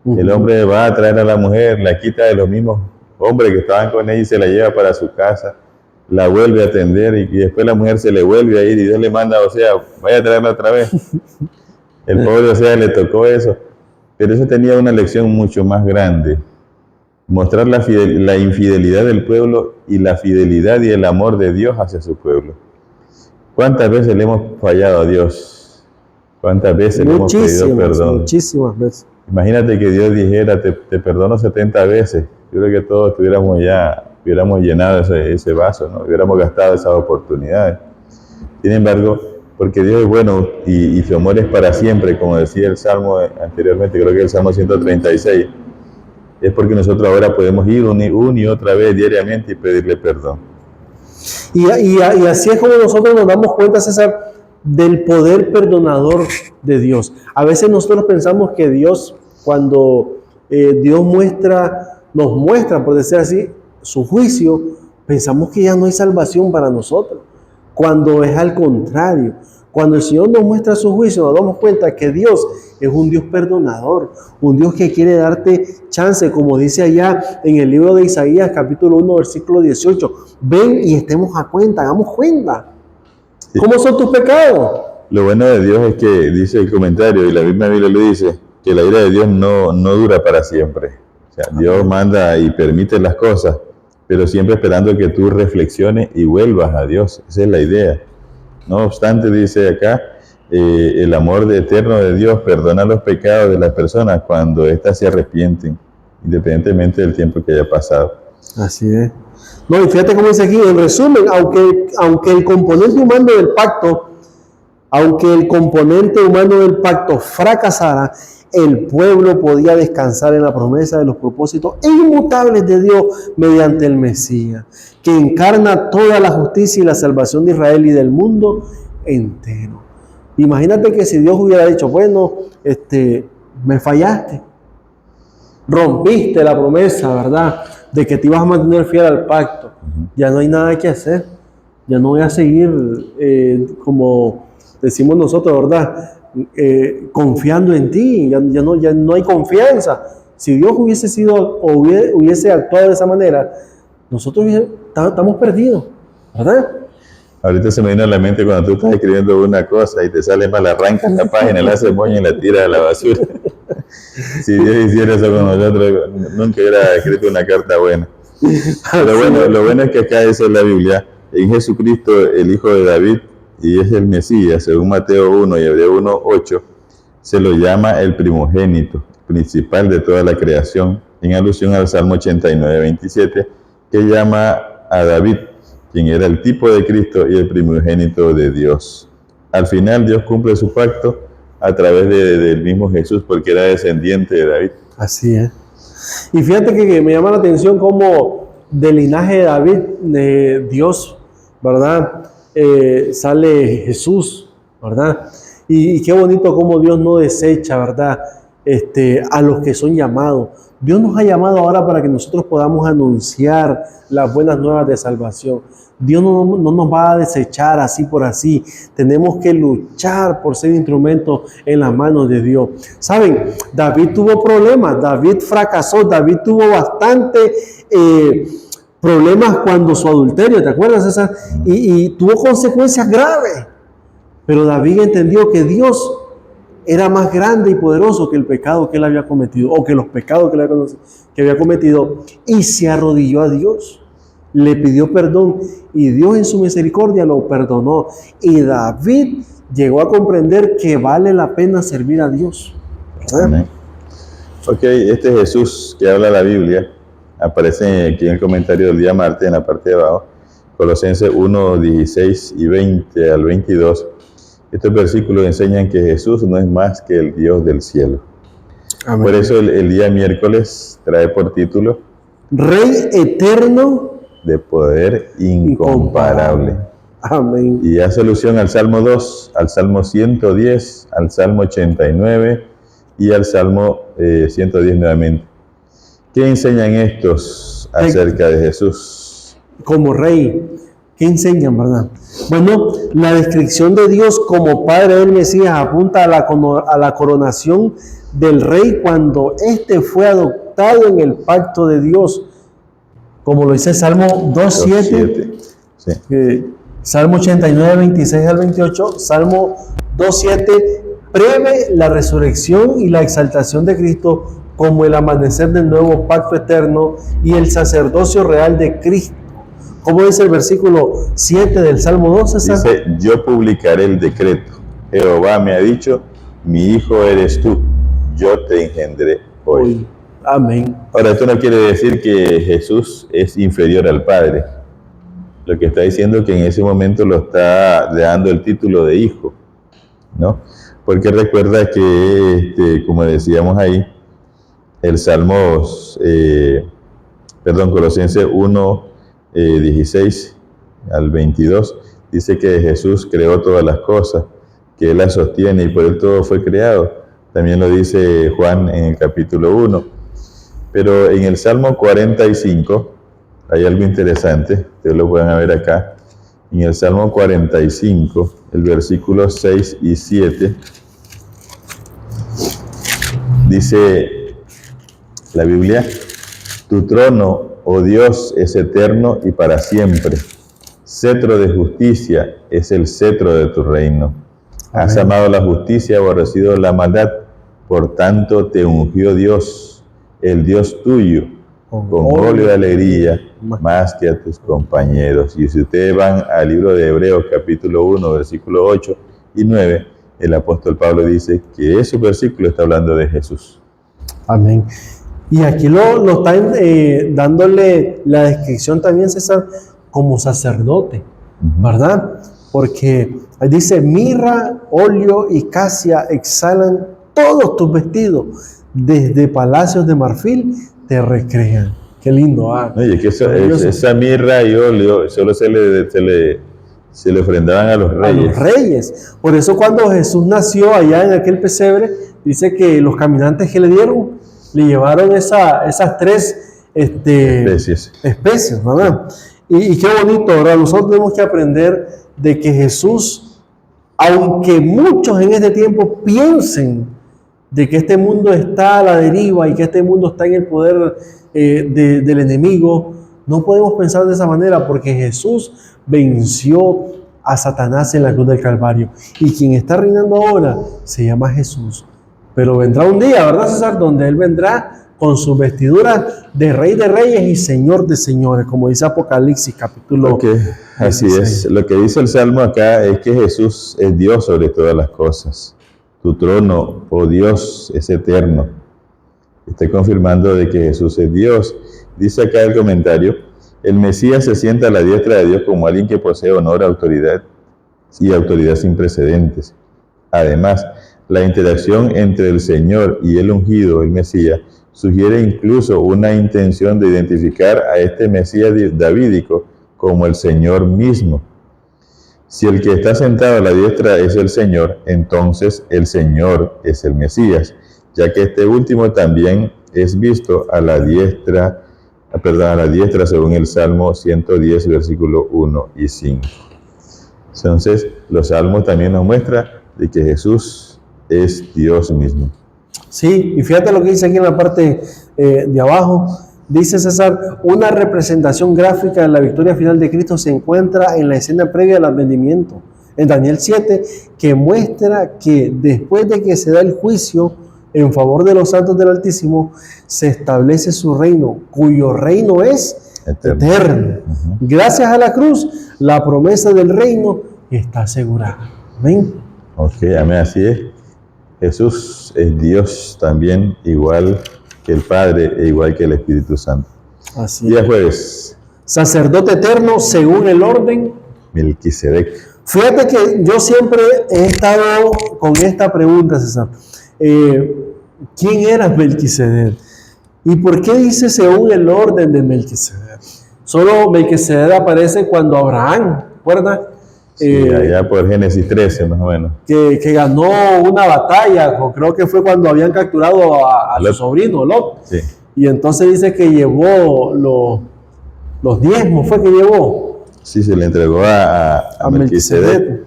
El hombre va a traer a la mujer, la quita de los mismos hombres que estaban con ella y se la lleva para su casa, la vuelve a atender y después la mujer se le vuelve a ir y Dios le manda a Oseas, vaya a traerla otra vez. El pobre Oseas le tocó eso, pero eso tenía una lección mucho más grande. Mostrar la infidelidad del pueblo y la fidelidad y el amor de Dios hacia su pueblo. ¿Cuántas veces le hemos fallado a Dios? ¿Cuántas veces le hemos pedido perdón? Muchísimas veces. Imagínate que Dios dijera, te perdono 70 veces. Yo creo que todos hubiéramos llenado ese vaso, ¿no? Hubiéramos gastado esas oportunidades. Sin embargo, porque Dios es bueno y su amor es para siempre, como decía el Salmo anteriormente, creo que el Salmo 136, es porque nosotros ahora podemos ir una y otra vez diariamente y pedirle perdón. Y así es como nosotros nos damos cuenta, César, del poder perdonador de Dios. A veces nosotros pensamos que Dios, cuando Dios nos muestra, por decir así, su juicio, pensamos que ya no hay salvación para nosotros, cuando es al contrario. Cuando el Señor nos muestra su juicio, nos damos cuenta que Dios es un Dios perdonador, un Dios que quiere darte chance, como dice allá en el libro de Isaías, capítulo 1, versículo 18. Ven y estemos a cuenta, hagamos cuenta. Sí. ¿Cómo son tus pecados? Lo bueno de Dios es que dice el comentario, y la misma Biblia lo dice, que la ira de Dios no dura para siempre. O sea, Dios manda y permite las cosas, pero siempre esperando que tú reflexiones y vuelvas a Dios. Esa es la idea. No obstante, dice acá, el amor eterno de Dios perdona los pecados de las personas cuando éstas se arrepienten, independientemente del tiempo que haya pasado. Así es. No, y fíjate cómo dice aquí, en resumen, aunque el componente humano del pacto fracasara, el pueblo podía descansar en la promesa de los propósitos inmutables de Dios mediante el Mesías, que encarna toda la justicia y la salvación de Israel y del mundo entero. Imagínate que si Dios hubiera dicho, bueno, me fallaste, rompiste la promesa, ¿verdad?, de que te ibas a mantener fiel al pacto. Ya no hay nada que hacer. Ya no voy a seguir, como decimos nosotros, ¿verdad?, confiando en ti. Ya no hay confianza. Si Dios hubiese actuado de esa manera, nosotros estamos perdidos, ¿verdad? Ahorita se me vino a la mente cuando tú estás escribiendo una cosa y te sale mal, arrancas la página, la haces moña y la tiras a la basura. Si Dios hiciera eso con nosotros, nunca hubiera escrito una carta buena. Pero bueno, lo bueno es que acá dice la Biblia, en Jesucristo, el Hijo de David, y es el Mesías, según Mateo 1 y Hebreo 1:8, se lo llama el primogénito, principal de toda la creación, en alusión al Salmo 89:27, que llama a David, quien era el tipo de Cristo y el primogénito de Dios. Al final Dios cumple su pacto a través del mismo Jesús, porque era descendiente de David. Así es. Y fíjate que me llama la atención cómo del linaje de David, de Dios, ¿verdad?, sale Jesús, ¿verdad? Y qué bonito cómo Dios no desecha, ¿verdad?, a los que son llamados. Dios nos ha llamado ahora para que nosotros podamos anunciar las buenas nuevas de salvación. Dios no nos va a desechar así por así. Tenemos que luchar por ser instrumentos en las manos de Dios. ¿Saben? David tuvo problemas, David fracasó, David tuvo bastante problemas cuando su adulterio, ¿te acuerdas, César? Y tuvo consecuencias graves. Pero David entendió que Dios era más grande y poderoso que el pecado que él había cometido, o que los pecados que había cometido, y se arrodilló a Dios. Le pidió perdón y Dios en su misericordia lo perdonó. Y David llegó a comprender que vale la pena servir a Dios. Amén. Ok, este Jesús que habla la Biblia aparece aquí en el comentario del día martes en la parte de abajo, Colosenses 1, 16 y 20 al 22. Estos versículos enseñan que Jesús no es más que el Dios del cielo. Amén. Por eso el día miércoles trae por título Rey eterno de poder incomparable. Amén. Y hace alusión al Salmo 2, al Salmo 110, al Salmo 89 y al Salmo 110 nuevamente. ¿Qué enseñan estos acerca de Jesús? Como Rey. ¿Qué enseñan, verdad? Bueno, la descripción de Dios como Padre del Mesías apunta a la coronación del Rey cuando éste fue adoptado en el pacto de Dios. Como lo dice el Salmo 2.7, sí. Salmo 89, 26 al 28, Salmo 2.7, prevé la resurrección y la exaltación de Cristo como el amanecer del nuevo pacto eterno y el sacerdocio real de Cristo. ¿Cómo dice el versículo 7 del Salmo 2, César? Dice, yo publicaré el decreto. Jehová me ha dicho, mi hijo eres tú, yo te engendré hoy. Amén. Ahora, esto no quiere decir que Jesús es inferior al Padre. Lo que está diciendo es que en ese momento lo está dando el título de hijo, ¿no? Porque recuerda que, como decíamos ahí, el Colosenses 1, 16 al 22, dice que Jesús creó todas las cosas, que Él las sostiene y por Él todo fue creado. También lo dice Juan en el capítulo 1. Pero en el Salmo 45 hay algo interesante, ustedes lo pueden ver acá. En el Salmo 45, el versículo 6 y 7, dice la Biblia, tu trono, oh Dios, es eterno y para siempre. Cetro de justicia es el cetro de tu reino. Amén. Has amado la justicia y aborrecido la maldad, por tanto te ungió Dios, el Dios tuyo, con óleo de alegría, más que a tus compañeros. Y si ustedes van al libro de Hebreos, capítulo 1, versículo 8 y 9, el apóstol Pablo dice que ese versículo está hablando de Jesús. Amén. Y aquí lo están dándole la descripción también, César, como sacerdote, ¿verdad? Porque dice, mirra, óleo y casia exhalan todos tus vestidos, desde palacios de marfil te recrean. Qué lindo, Oye, que esa mirra y óleo solo se le ofrendaban a los reyes. A los reyes. Por eso cuando Jesús nació allá en aquel pesebre, dice que los caminantes que le dieron, le llevaron esas tres especies, ¿verdad? Y qué bonito, ¿verdad? Nosotros tenemos que aprender de que Jesús, aunque muchos en este tiempo piensen de que este mundo está a la deriva y que este mundo está en el poder del enemigo, no podemos pensar de esa manera, porque Jesús venció a Satanás en la cruz del Calvario. Y quien está reinando ahora se llama Jesús. Pero vendrá un día, ¿verdad, César?, donde Él vendrá con sus vestiduras de Rey de Reyes y Señor de Señores, como dice Apocalipsis, capítulo 16. Así es. Lo que dice el Salmo acá es que Jesús es Dios sobre todas las cosas. Tu trono, oh Dios, es eterno. Está confirmando de que Jesús es Dios. Dice acá el comentario, el Mesías se sienta a la diestra de Dios como alguien que posee honor, autoridad y autoridad sin precedentes. Además, la interacción entre el Señor y el ungido, el Mesías, sugiere incluso una intención de identificar a este Mesías davídico como el Señor mismo. Si el que está sentado a la diestra es el Señor, entonces el Señor es el Mesías, ya que este último también es visto a la diestra según el Salmo 110, versículo 1 y 5. Entonces, los salmos también nos muestran de que Jesús es Dios mismo. Sí, y fíjate lo que dice aquí en la parte de abajo. Dice César, una representación gráfica de la victoria final de Cristo se encuentra en la escena previa al advenimiento, en Daniel 7, que muestra que después de que se da el juicio en favor de los santos del Altísimo, se establece su reino, cuyo reino es eterno. Gracias a la cruz, la promesa del reino está asegurada. Amén. Ok, amén, así es. Jesús es Dios también, igual que el Padre e igual que el Espíritu Santo. Así Día jueves. Sacerdote eterno según el orden Melquisedec. Fíjate que yo siempre he estado con esta pregunta, César. ¿Quién era Melquisedec? ¿Y por qué dice según el orden de Melquisedec? Solo Melquisedec aparece cuando Abraham, ¿recuerdas? Sí, allá por Génesis 13, más o menos. Que ganó una batalla, o creo que fue cuando habían capturado a su sobrino, Lot. Sí. Y entonces dice que llevó los diezmos, ¿fue que llevó? Sí, se le entregó a Melquisedec.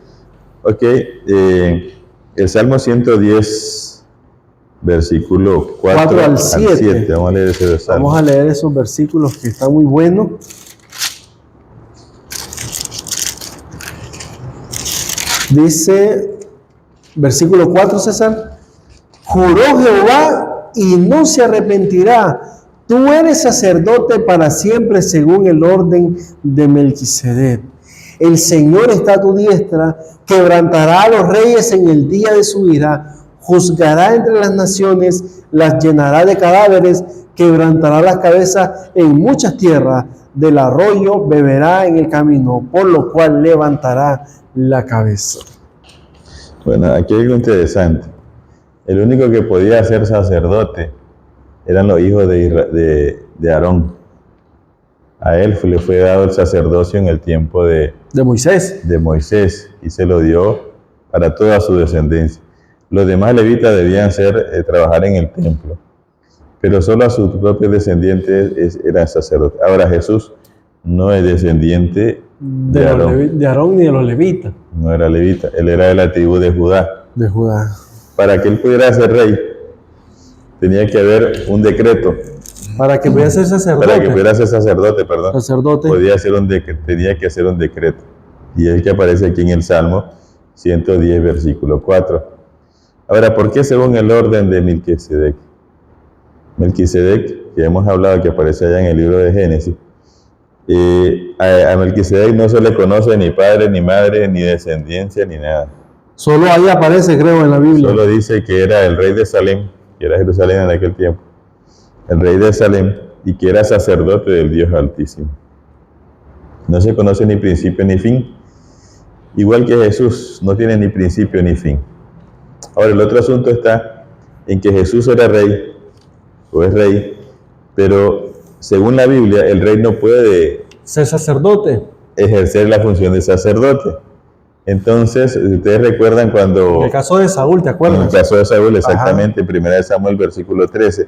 Ok, el Salmo 110, versículo 4 al 7. Vamos a leer ese versículo. Vamos a leer esos versículos que están muy buenos. Dice, Versículo 4, César. Juró Jehová y no se arrepentirá. Tú eres sacerdote para siempre según el orden de Melquisedec. El Señor está a tu diestra, quebrantará a los reyes en el día de su ira, juzgará entre las naciones, las llenará de cadáveres, quebrantará las cabezas en muchas tierras, del arroyo beberá en el camino, por lo cual levantará la cabeza. Bueno, aquí hay algo interesante. El único que podía ser sacerdote eran los hijos de Aarón. A él le fue dado el sacerdocio en el tiempo de Moisés y se lo dio para toda su descendencia. Los demás levitas debían trabajar en el templo, pero solo a sus propios descendientes eran sacerdotes. Ahora Jesús no es descendiente de Aarón ni de los levitas. No era levita, él era de la tribu de Judá. De Judá. Para que él pudiera ser rey, tenía que haber un decreto. Para que pudiera ser sacerdote. Para que pudiera ser sacerdote, perdón. Sacerdote. Tenía que hacer un decreto. Y es que aparece aquí en el Salmo 110, versículo 4. Ahora, ¿por qué según el orden de Melquisedec? Melquisedec, que hemos hablado, que aparece allá en el libro de Génesis, a Melquisedec no se le conoce ni padre, ni madre, ni descendencia, ni nada. Solo ahí aparece, creo, en la Biblia. Solo dice que era el rey de Salem, que era Jerusalén en aquel tiempo. El rey de Salem, y que era sacerdote del Dios Altísimo. No se conoce ni principio ni fin. Igual que Jesús, no tiene ni principio ni fin. Ahora, el otro asunto está en que Jesús era rey, o es rey, pero según la Biblia, el rey no puede ser sacerdote, ejercer la función de sacerdote. Entonces, ustedes recuerdan cuando... En el caso de Saúl, ¿te acuerdas? En el caso de Saúl, exactamente, en 1 Samuel, versículo 13,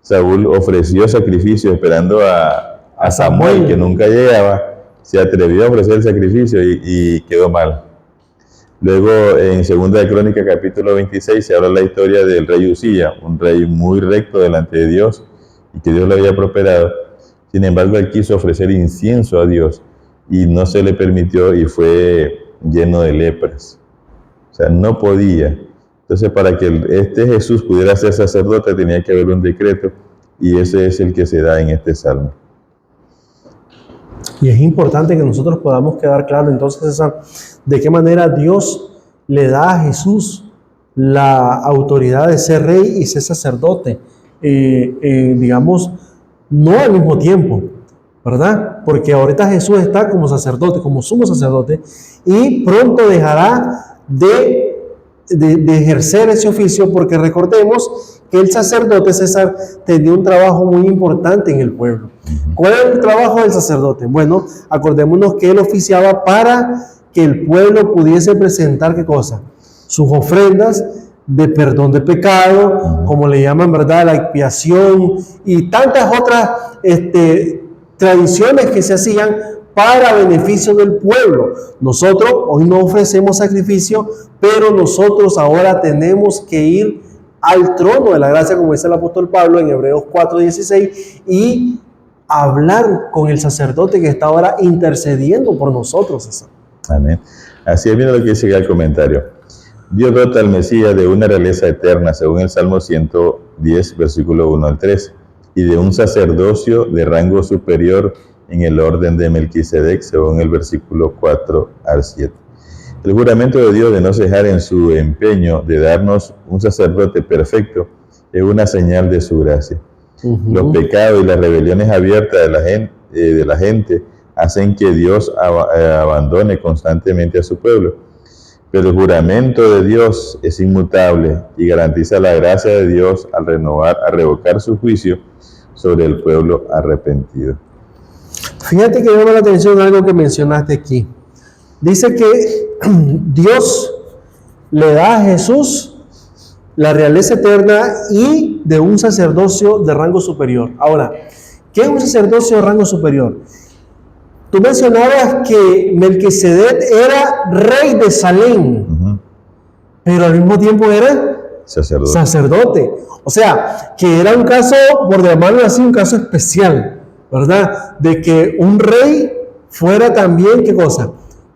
Saúl ofreció sacrificio esperando a Samuel, que nunca llegaba, se atrevió a ofrecer el sacrificio y quedó mal. Luego, en 2 de Crónicas, capítulo 26, se habla la historia del rey Uzía, un rey muy recto delante de Dios y que Dios lo había prosperado. Sin embargo, él quiso ofrecer incienso a Dios y no se le permitió y fue lleno de lepras. O sea, no podía. Entonces, para que este Jesús pudiera ser sacerdote, tenía que haber un decreto, y ese es el que se da en este salmo. Y es importante que nosotros podamos quedar claro entonces de qué manera Dios le da a Jesús la autoridad de ser rey y ser sacerdote, digamos, no al mismo tiempo, ¿verdad? Porque ahorita Jesús está como sacerdote, como sumo sacerdote, y pronto dejará de ejercer ese oficio, porque recordemos que el sacerdote César tenía un trabajo muy importante en el pueblo. ¿Cuál era el trabajo del sacerdote? Bueno, acordémonos que él oficiaba para que el pueblo pudiese presentar, ¿qué cosa? Sus ofrendas de perdón de pecado, como le llaman, ¿verdad? La expiación y tantas otras tradiciones que se hacían para beneficio del pueblo. Nosotros hoy no ofrecemos sacrificio, pero nosotros ahora tenemos que ir al trono de la gracia, como dice el apóstol Pablo en Hebreos 4:16, y hablar con el sacerdote que está ahora intercediendo por nosotros. Amén. Así es, viene lo que dice el comentario. Dios dota al Mesías de una realeza eterna, según el Salmo 110, versículo 1 al 3, y de un sacerdocio de rango superior en el orden de Melquisedec, según el versículo 4 al 7. El juramento de Dios de no cejar en su empeño de darnos un sacerdote perfecto es una señal de su gracia. Los pecados y las rebeliones abiertas de la gente hacen que Dios abandone constantemente a su pueblo. Pero el juramento de Dios es inmutable y garantiza la gracia de Dios al revocar su juicio sobre el pueblo arrepentido. Fíjate que llama la atención algo que mencionaste aquí. Dice que Dios le da a Jesús la realeza eterna y de un sacerdocio de rango superior. Ahora, ¿qué es un sacerdocio de rango superior? Tú mencionabas que Melquisedec era rey de Salem, pero al mismo tiempo era sacerdote. O sea, que era un caso, por llamarlo así, un caso especial, ¿verdad? De que un rey fuera también, ¿qué cosa?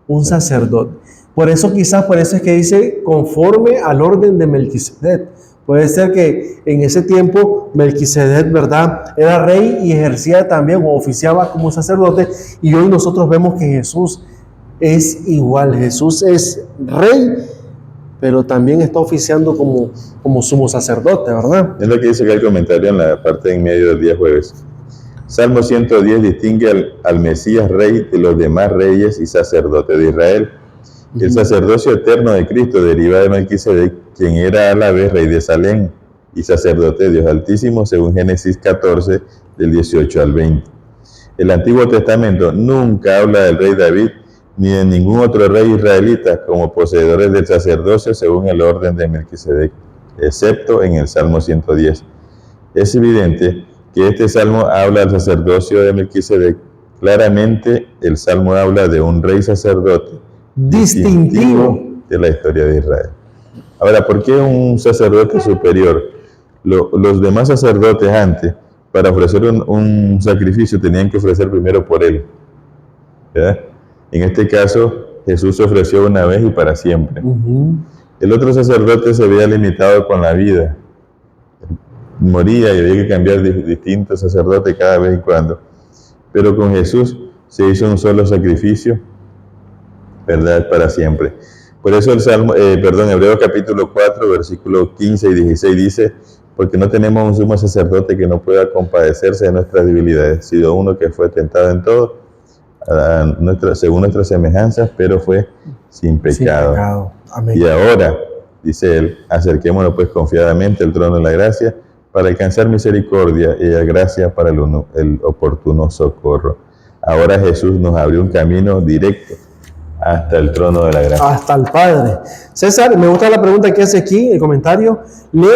Un sacerdote. Por eso es que dice conforme al orden de Melquisedec. Puede ser que en ese tiempo Melquisedec, ¿verdad?, era rey y ejercía también o oficiaba como sacerdote, y hoy nosotros vemos que Jesús es igual. Jesús es rey, pero también está oficiando como sumo sacerdote, ¿verdad? Es lo que dice acá el comentario en la parte en medio del día jueves. Salmo 110 distingue al Mesías rey de los demás reyes y sacerdotes de Israel. El sacerdocio eterno de Cristo deriva de Melquisedec, quien era a la vez rey de Salem y sacerdote de Dios Altísimo, según Génesis 14, del 18 al 20. El Antiguo Testamento nunca habla del rey David ni de ningún otro rey israelita como poseedores del sacerdocio según el orden de Melquisedec, excepto en el Salmo 110. Es evidente que este salmo habla del sacerdocio de Melquisedec. Claramente el salmo habla de un rey sacerdote distintivo de la historia de Israel. Ahora, ¿por qué un sacerdote superior? Los demás sacerdotes antes, para ofrecer un sacrificio, tenían que ofrecer primero por él, ¿verdad? En este caso, Jesús se ofreció una vez y para siempre. El otro sacerdote se veía limitado con la vida. Moría y había que cambiar de distinto sacerdote cada vez en cuando. Pero con Jesús se hizo un solo sacrificio, ¿verdad?, para siempre. Por eso Hebreos capítulo 4, versículos 15 y 16 dice: porque no tenemos un sumo sacerdote que no pueda compadecerse de nuestras debilidades, sino uno que fue tentado en todo, según nuestras semejanzas, pero fue sin pecado. Amén. Y ahora, dice él, acerquémonos pues confiadamente al trono de la gracia, para alcanzar misericordia y la gracia para el oportuno socorro. Ahora Jesús nos abrió un camino directo hasta el trono de la gracia. Hasta el Padre. César, me gusta la pregunta que hace aquí, el comentario. Lee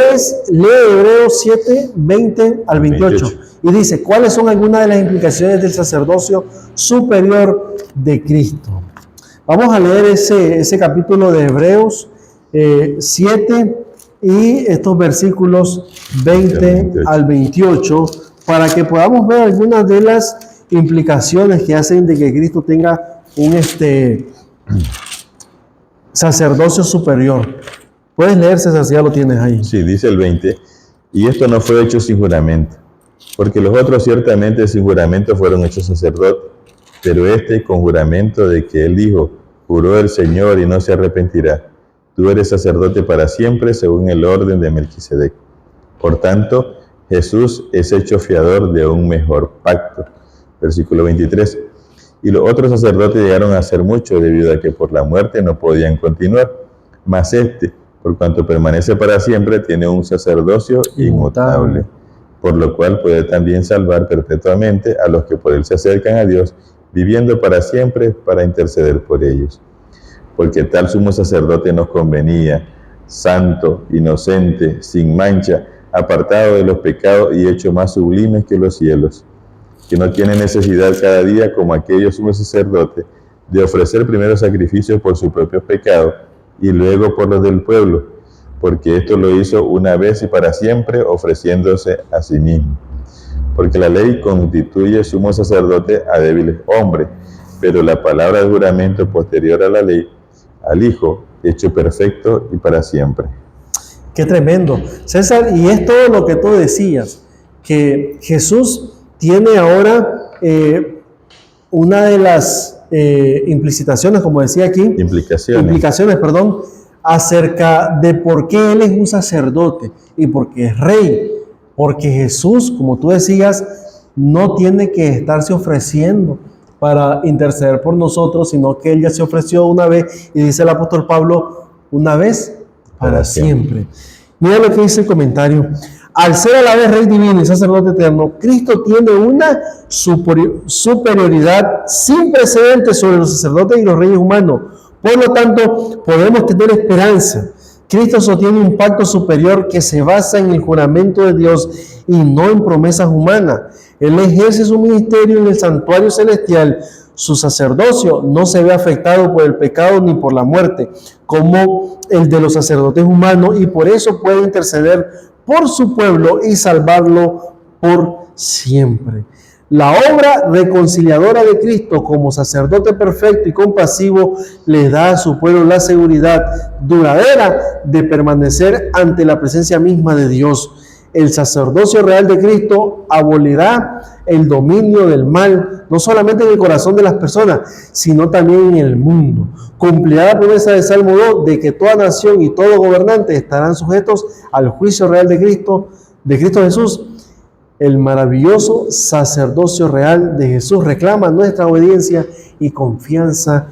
Hebreos 7, 20 al 28. Y dice, ¿cuáles son algunas de las implicaciones del sacerdocio superior de Cristo? Vamos a leer ese capítulo de Hebreos 7 y estos versículos 20 al 28, para que podamos ver algunas de las implicaciones que hacen de que Cristo tenga un sacerdocio superior. Puedes leer, César, si ya lo tienes ahí. Sí, dice el 20, y esto no fue hecho sin juramento, porque los otros ciertamente sin juramento fueron hechos sacerdotes, pero con juramento de que él dijo, juró el Señor y no se arrepentirá. Tú eres sacerdote para siempre según el orden de Melquisedec. Por tanto, Jesús es hecho fiador de un mejor pacto. Versículo 23. Y los otros sacerdotes llegaron a hacer mucho debido a que por la muerte no podían continuar. Mas por cuanto permanece para siempre, tiene un sacerdocio inmutable, por lo cual puede también salvar perpetuamente a los que por él se acercan a Dios, viviendo para siempre para interceder por ellos. Porque tal sumo sacerdote nos convenía, santo, inocente, sin mancha, apartado de los pecados y hecho más sublimes que los cielos, que no tiene necesidad cada día, como aquellos sumos sacerdotes, de ofrecer primero sacrificios por sus propios pecados y luego por los del pueblo, porque esto lo hizo una vez y para siempre, ofreciéndose a sí mismo. Porque la ley constituye sumo sacerdote a débiles hombres, pero la palabra de juramento posterior a la ley, al Hijo, hecho perfecto y para siempre. Qué tremendo. César, y es todo lo que tú decías, que Jesús tiene ahora una de las implicaciones, como decía aquí, implicaciones, acerca de por qué Él es un sacerdote y por qué es rey. Porque Jesús, como tú decías, no tiene que estarse ofreciendo para interceder por nosotros, sino que Él ya se ofreció una vez, y dice el apóstol Pablo, una vez para siempre. Mira lo que dice el comentario. Al ser a la vez Rey divino y sacerdote eterno, Cristo tiene una superioridad sin precedentes sobre los sacerdotes y los reyes humanos. Por lo tanto, podemos tener esperanza. Cristo sostiene un pacto superior que se basa en el juramento de Dios y no en promesas humanas. Él ejerce su ministerio en el santuario celestial. Su sacerdocio no se ve afectado por el pecado ni por la muerte, como el de los sacerdotes humanos, y por eso puede interceder por su pueblo y salvarlo por siempre. La obra reconciliadora de Cristo como sacerdote perfecto y compasivo le da a su pueblo la seguridad duradera de permanecer ante la presencia misma de Dios. El sacerdocio real de Cristo abolirá el dominio del mal, no solamente en el corazón de las personas, sino también en el mundo. Cumplirá la promesa de Salmo 2 de que toda nación y todo gobernante estarán sujetos al juicio real de Cristo Jesús. El maravilloso sacerdocio real de Jesús reclama nuestra obediencia y confianza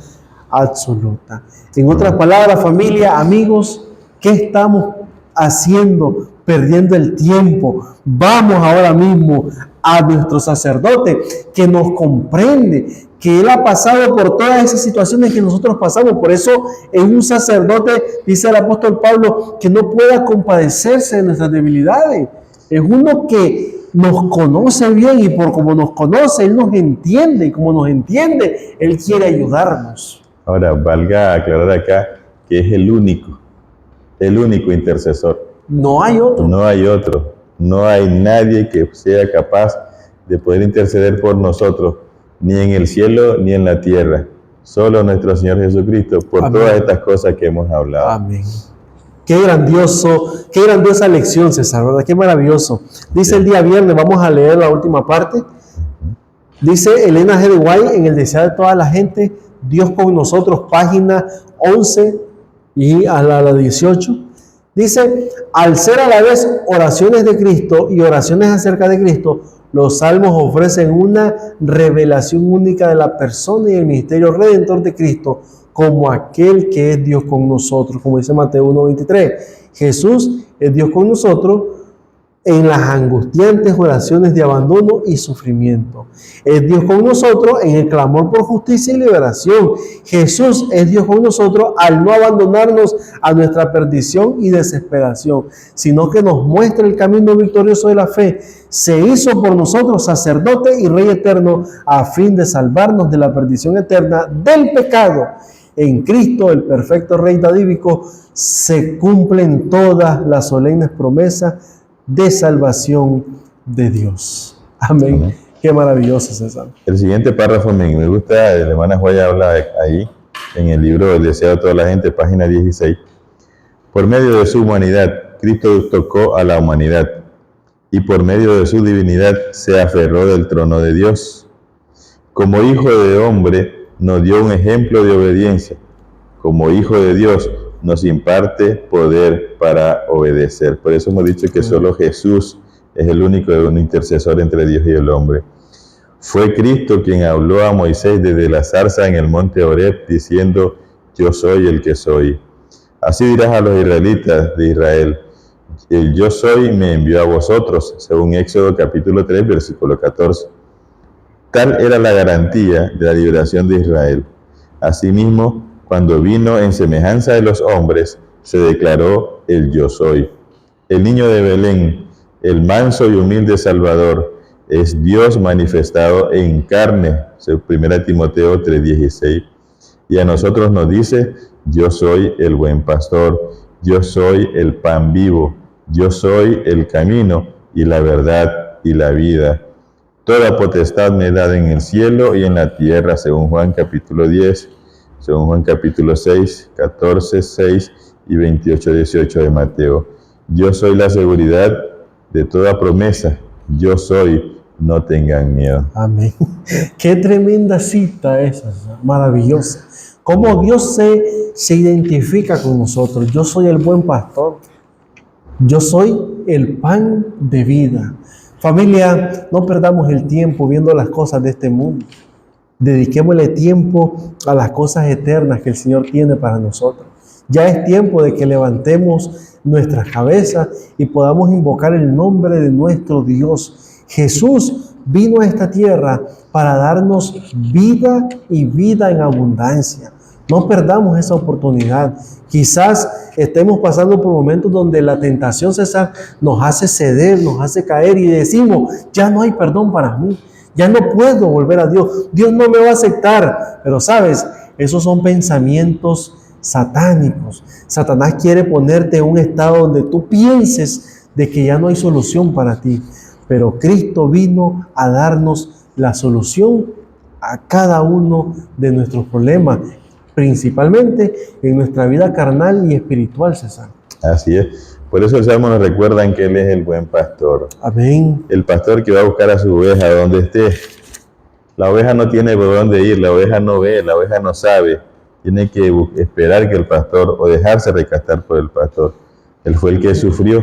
absoluta. En otras palabras, familia, amigos, ¿qué estamos haciendo? Perdiendo el tiempo. Vamos ahora mismo a nuestro sacerdote que nos comprende, que Él ha pasado por todas esas situaciones que nosotros pasamos. Por eso es un sacerdote, dice el apóstol Pablo, que no pueda compadecerse de nuestras debilidades. Es uno que nos conoce bien y por como nos conoce, Él nos entiende. Y como nos entiende, Él quiere ayudarnos. Ahora, valga aclarar acá que es el único intercesor. No hay otro. No hay otro. No hay nadie que sea capaz de poder interceder por nosotros, ni en el cielo ni en la tierra. Solo nuestro Señor Jesucristo, por Amén. todas estas cosas que hemos hablado. Amén. Qué grandiosa lección, César, ¿verdad? Qué maravilloso. Dice el día viernes, vamos a leer la última parte. Dice Elena G. de White en El Deseado de toda la gente, Dios con nosotros, página 11 y a la 18. Dice, al ser a la vez oraciones de Cristo y oraciones acerca de Cristo, los salmos ofrecen una revelación única de la persona y el ministerio redentor de Cristo como aquel que es Dios con nosotros, como dice Mateo 1:23. Jesús es Dios con nosotros en las angustiantes oraciones de abandono y sufrimiento. Es Dios con nosotros en el clamor por justicia y liberación. Jesús es Dios con nosotros al no abandonarnos a nuestra perdición y desesperación, sino que nos muestra el camino victorioso de la fe. Se hizo por nosotros sacerdote y rey eterno a fin de salvarnos de la perdición eterna del pecado. En Cristo, el perfecto Rey davídico, se cumplen todas las solemnes promesas de salvación de Dios. Amén. Amén. Qué maravilloso, César. El siguiente párrafo me gusta, la hermana Joya habla ahí, en el libro El Deseo de toda la gente, página 16. Por medio de su humanidad, Cristo tocó a la humanidad, y por medio de su divinidad se aferró del trono de Dios. Como hijo de hombre, nos dio un ejemplo de obediencia. Como hijo de Dios, nos imparte poder para obedecer. Por eso hemos dicho que solo Jesús es el único intercesor entre Dios y el hombre. Fue Cristo quien habló a Moisés desde la zarza en el monte Horeb, diciendo, yo soy el que soy. Así dirás a los israelitas de Israel, el yo soy me envió a vosotros, según Éxodo capítulo 3, versículo 14. Tal era la garantía de la liberación de Israel. Asimismo, cuando vino en semejanza de los hombres, se declaró el yo soy. El niño de Belén, el manso y humilde Salvador, es Dios manifestado en carne, según 1 Timoteo 3:16. Y a nosotros nos dice, yo soy el buen pastor, yo soy el pan vivo, yo soy el camino y la verdad y la vida. Toda potestad me es dada en el cielo y en la tierra, según Juan capítulo 10, según Juan capítulo 6, 14, 6 y 28, 18 de Mateo. Yo soy la seguridad de toda promesa. Yo soy, no tengan miedo. Amén. Qué tremenda cita esa, maravillosa. Cómo Dios se identifica con nosotros. Yo soy el buen pastor. Yo soy el pan de vida. Familia, no perdamos el tiempo viendo las cosas de este mundo. Dediquémosle tiempo a las cosas eternas que el Señor tiene para nosotros. Ya es tiempo de que levantemos nuestras cabezas y podamos invocar el nombre de nuestro Dios. Jesús vino a esta tierra para darnos vida y vida en abundancia. No perdamos esa oportunidad. Quizás estemos pasando por momentos donde la tentación, César, nos hace ceder, nos hace caer y decimos, ya no hay perdón para mí. Ya no puedo volver a Dios. Dios no me va a aceptar. Pero sabes, esos son pensamientos satánicos. Satanás quiere ponerte en un estado donde tú pienses de que ya no hay solución para ti. Pero Cristo vino a darnos la solución a cada uno de nuestros problemas, principalmente en nuestra vida carnal y espiritual, César. Así es. Por eso el Salmo nos recuerda que Él es el buen pastor. Amén. El pastor que va a buscar a su oveja donde esté. La oveja no tiene por dónde ir, la oveja no ve, la oveja no sabe. Tiene que esperar que el pastor o dejarse rescatar por el pastor. Él fue el que sufrió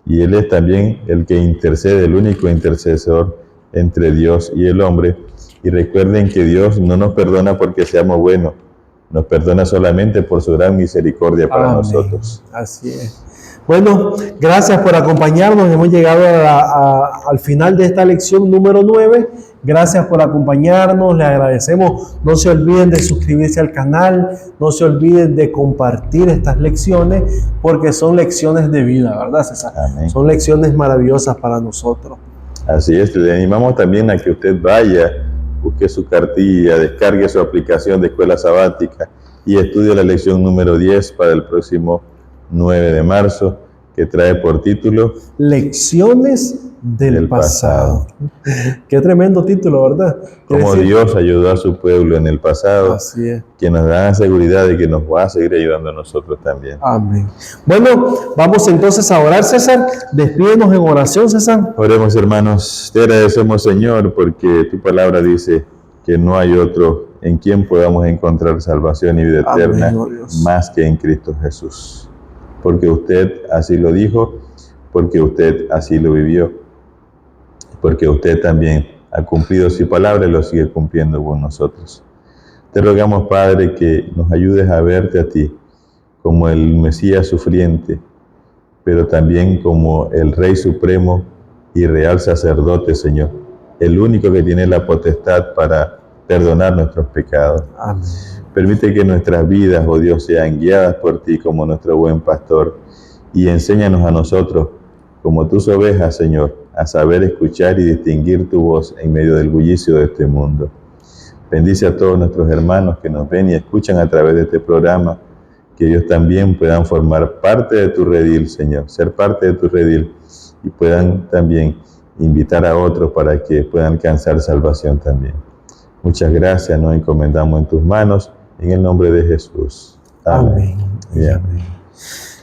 y Él es también el que intercede, el único intercesor entre Dios y el hombre. Y recuerden que Dios no nos perdona porque seamos buenos, nos perdona solamente por su gran misericordia para nosotros. Así es. Bueno, gracias por acompañarnos. Hemos llegado al final de esta lección número 9. Gracias por acompañarnos, le agradecemos. No se olviden de suscribirse al canal, no se olviden de compartir estas lecciones, porque son lecciones de vida, ¿verdad, César? Amén. Son lecciones maravillosas para nosotros. Así es, le animamos también a que usted vaya, busque su cartilla, descargue su aplicación de Escuela Sabática y estudie la lección número 10 para el próximo 9 de marzo, que trae por título Lecciones del pasado. Qué tremendo título, ¿verdad? Cómo Dios ayudó a su pueblo en el pasado. Así es. Que nos da la seguridad de que nos va a seguir ayudando a nosotros también. Amén. Bueno, vamos entonces a orar, César. Despídenos en oración, César. Oremos, hermanos. Te agradecemos, Señor, porque tu palabra dice que no hay otro en quien podamos encontrar salvación y vida eterna. Amén, oh Dios. Más que en Cristo Jesús. Porque usted así lo dijo, porque usted así lo vivió, porque usted también ha cumplido su palabra y lo sigue cumpliendo con nosotros. Te rogamos, Padre, que nos ayudes a verte a ti como el Mesías sufriente, pero también como el Rey Supremo y Real Sacerdote, Señor, el único que tiene la potestad para perdonar nuestros pecados. Amén. Permite que nuestras vidas, oh Dios, sean guiadas por ti como nuestro buen pastor, y enséñanos a nosotros, como tus ovejas, Señor, a saber escuchar y distinguir tu voz en medio del bullicio de este mundo. Bendice a todos nuestros hermanos que nos ven y escuchan a través de este programa, que ellos también puedan formar parte de tu redil, Señor, ser parte de tu redil, y puedan también invitar a otros para que puedan alcanzar salvación también. Muchas gracias, nos encomendamos en tus manos, en el nombre de Jesús. Amén. Amén.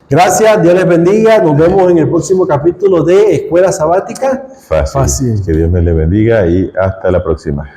Gracias, Dios les bendiga. Nos vemos en el próximo capítulo de Escuela Sabática. Fácil. Que Dios me le bendiga y hasta la próxima.